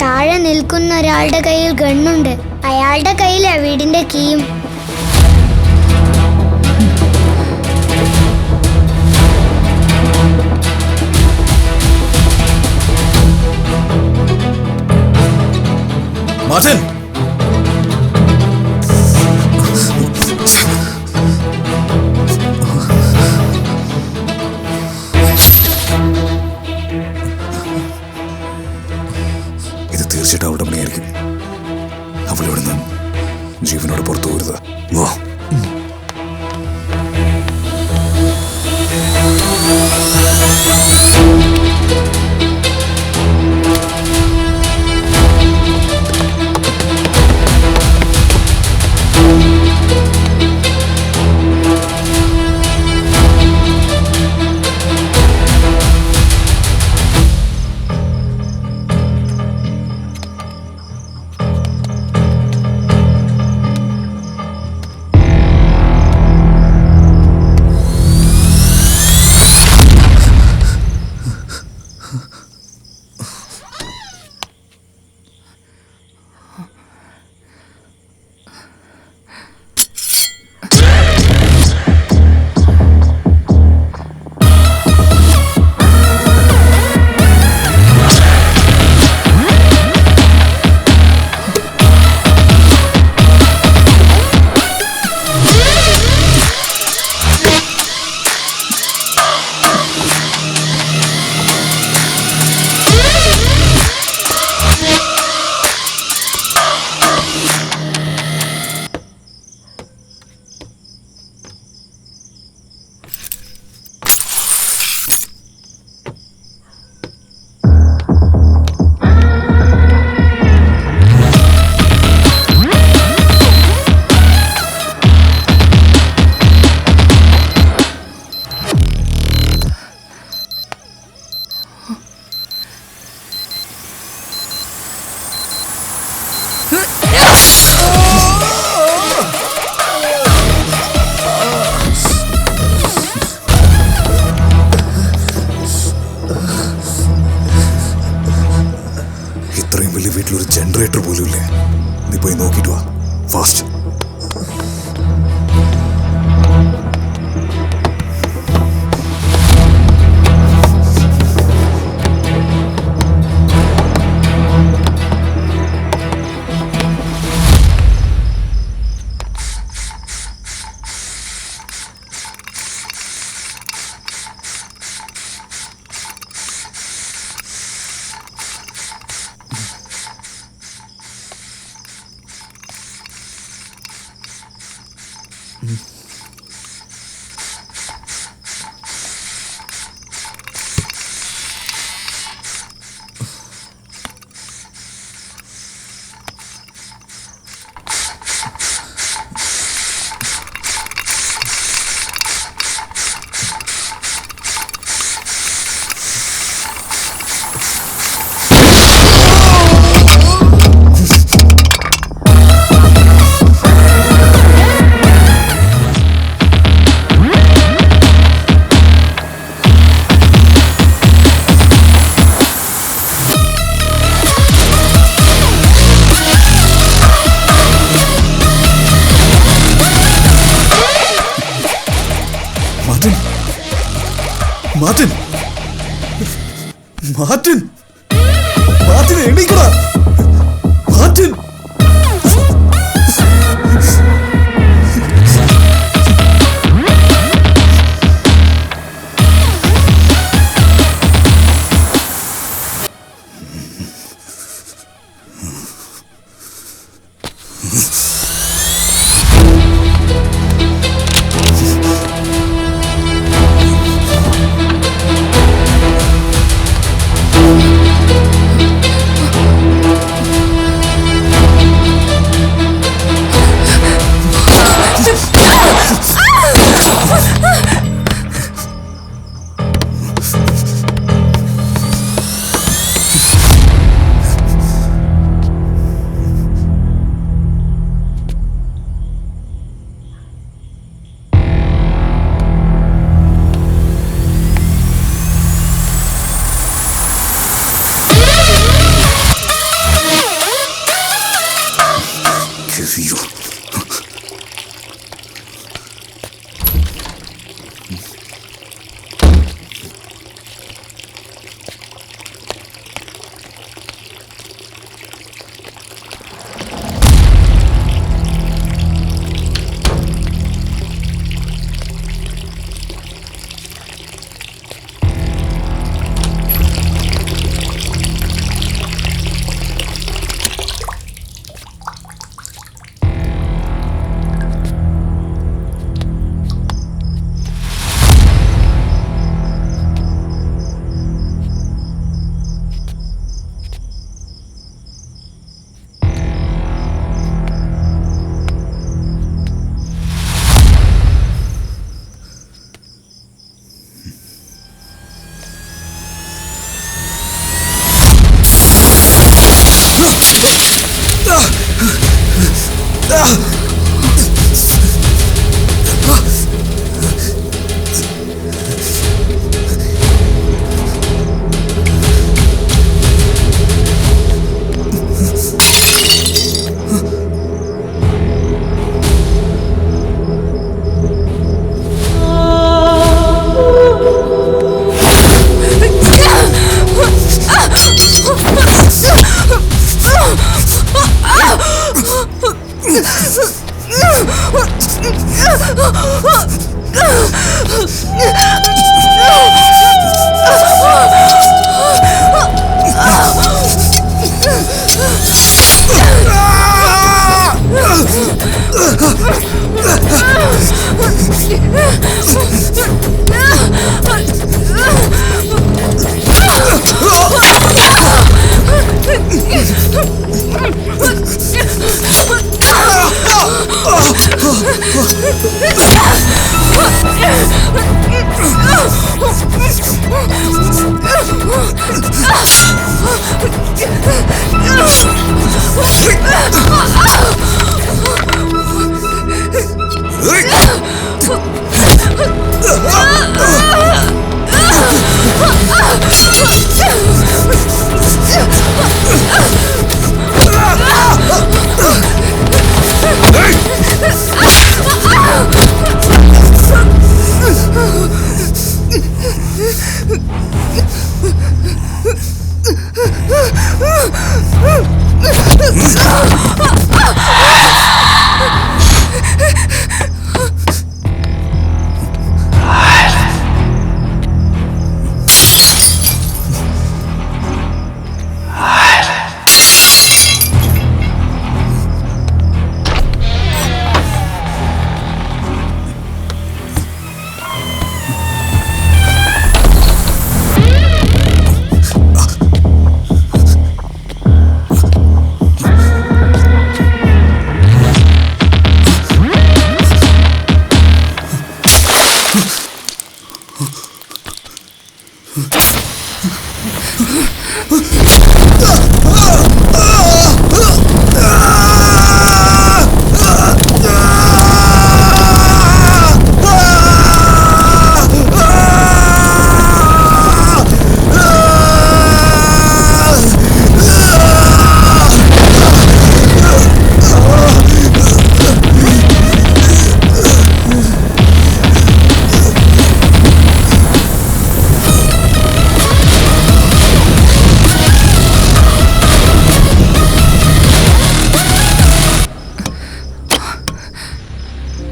താഴെ നിൽക്കുന്ന ഒരാളുടെ കയ്യിൽ ഗണ്ണുണ്ട്. അയാളുടെ കയ്യിലാ വീടിന്റെ കീയും. മാർട്ടിൻ, ഇത് തീർച്ചയായിട്ടും അവളുടെ പണിയായിരിക്കും. അവളിവിടെ നിന്ന് ജീവനോട് പുറത്തു പോരുത്. വാ. ഡോക്ടർ പോലും ഇല്ലേ? നീ പോയി നോക്കിയിട്ട് വാ, ഫാസ്റ്റ്. മാർട്ടിൻ, മാർട്ടിൻ, മാർട്ടിൻ, എണീക്കടാ മാർട്ടിൻ.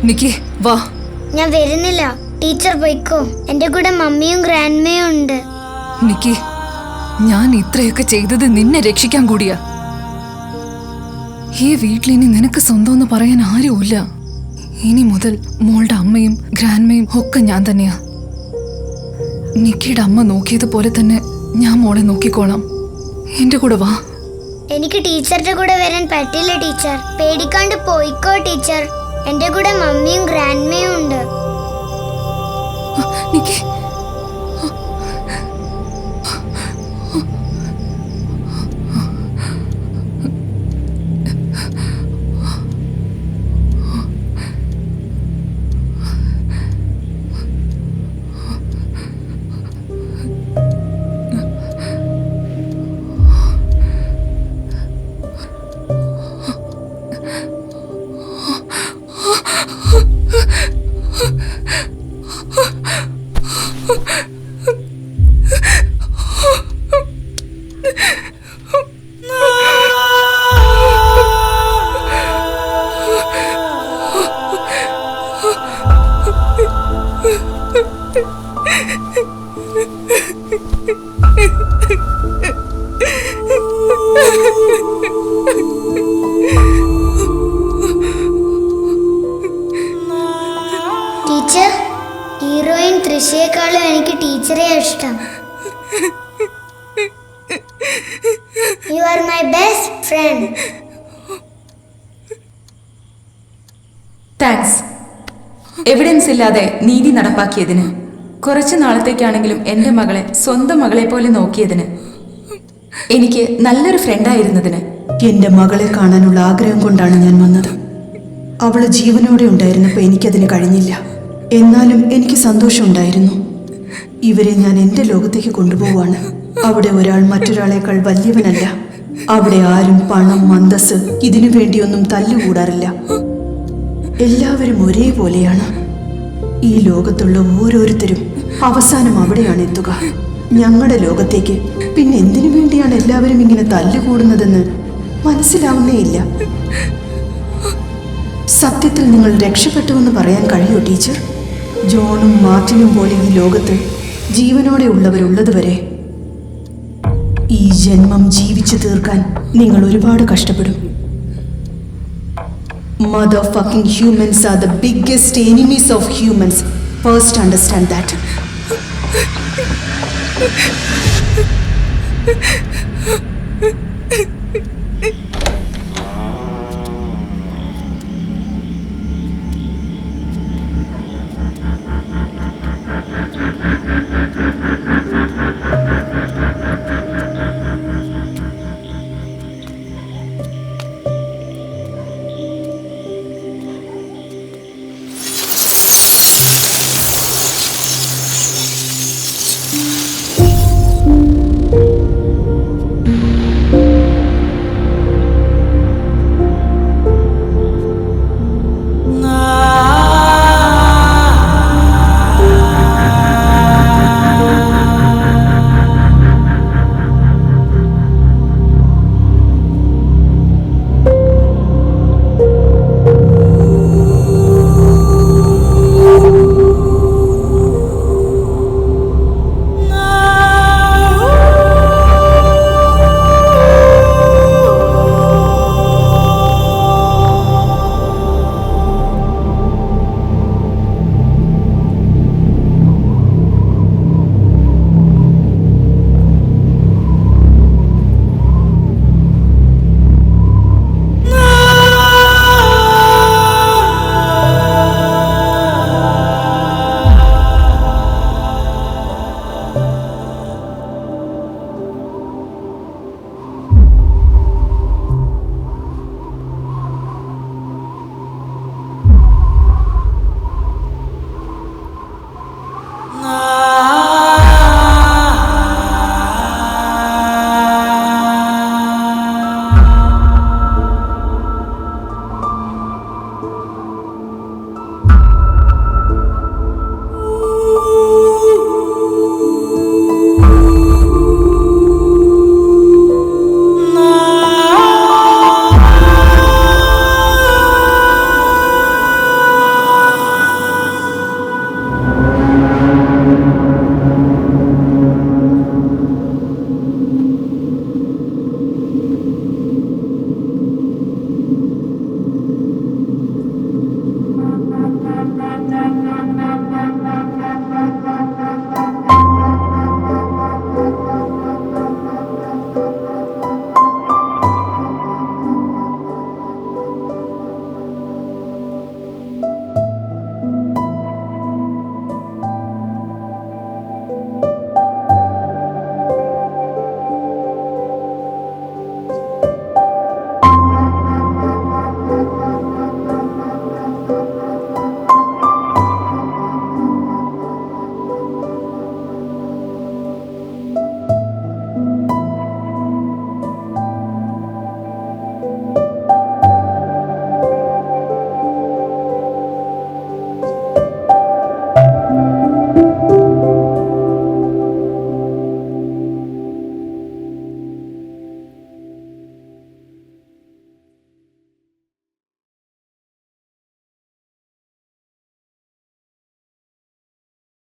നിക്കി വാ. ഞാൻ വരുന്നില്ല. ടീച്ചർ പോയിക്കോ. എന്റെ കൂടെ മമ്മിയും ഗ്രാൻഡ്മയും ഉണ്ട്. നിക്കി, ഞാൻ ഇത്രയൊക്കെ ചെയ്തത് നിന്നെ രക്ഷിക്കാൻ കൂടിയാ. ഈ വീട്ടിലിനി നിനക്ക് സ്വന്തം പറയാൻ ആരുമില്ല. ഇനി മുതൽ മോളുടെ അമ്മയും ഗ്രാൻഡ്മയും ഒക്കെ ഞാൻ തന്നെയാ. നിക്കിയുടെ അമ്മ നോക്കിയതുപോലെ തന്നെ ഞാൻ മോളെ നോക്കിക്കോളാം. എന്റെ കൂടെ വാ. എനിക്ക് ടീച്ചറുടെ കൂടെ വരാൻ പറ്റില്ല ടീച്ചർ. പേടിക്കാണ്ട് പോയിക്കോ ടീച്ചർ. എന്റെ കൂടെ മമ്മിയും ഗ്രാൻഡ്മയും ഉണ്ട്. നിക്കി, ടീച്ചർ, ഹീറോയിൻ തൃശ്ശയേക്കാളും എനിക്ക് ടീച്ചറെ ഇഷ്ടം. You are my best friend. Thanks. Evidence ഇല്ലാതെ നീതി നടപ്പാക്കിയതിന്, കുറച്ചു നാളത്തേക്കാണെങ്കിലും എൻ്റെ മകളെ സ്വന്തം മകളെ പോലെ നോക്കിയതിന്, എനിക്ക് നല്ലൊരു ഫ്രണ്ടായിരുന്നതിന്. എന്റെ മകളെ കാണാനുള്ള ആഗ്രഹം കൊണ്ടാണ് ഞാൻ വന്നത്. അവള് ജീവനോടെ ഉണ്ടായിരുന്നപ്പോൾ എനിക്കതിന് കഴിഞ്ഞില്ല. എന്നാലും എനിക്ക് സന്തോഷമുണ്ടായിരുന്നു. ഇവരെ ഞാൻ എൻ്റെ ലോകത്തേക്ക് കൊണ്ടുപോവാണ്. അവിടെ ഒരാൾ മറ്റൊരാളേക്കാൾ വലിയവനല്ല. അവിടെ ആരും പണം, അന്തസ്സ് ഇതിനു വേണ്ടിയൊന്നും തല്ലുകൂടാറില്ല. എല്ലാവരും ഒരേപോലെയാണ്. ഈ ലോകത്തുള്ള ഓരോരുത്തരും അവസാനം അവിടെയാണ് എത്തുക, ഞങ്ങളുടെ ലോകത്തേക്ക്. പിന്നെ എന്തിനു വേണ്ടിയാണ് എല്ലാവരും ഇങ്ങനെ തല്ലുകൂടുന്നതെന്ന് മനസ്സിലാവുന്നേയില്ല. സത്യത്തിൽ നിങ്ങൾ രക്ഷപ്പെട്ടുവെന്ന് പറയാൻ കഴിയോ ടീച്ചർ? ജോണും മാർട്ടിനും പോലെ ഈ ലോകത്ത് ജീവനോടെ ഉള്ളവരുള്ളതുവരെ ഈ ജന്മം ജീവിച്ചു തീർക്കാൻ നിങ്ങൾ ഒരുപാട് കഷ്ടപ്പെടും. Motherfucking humans are the biggest enemies of humans. First understand that.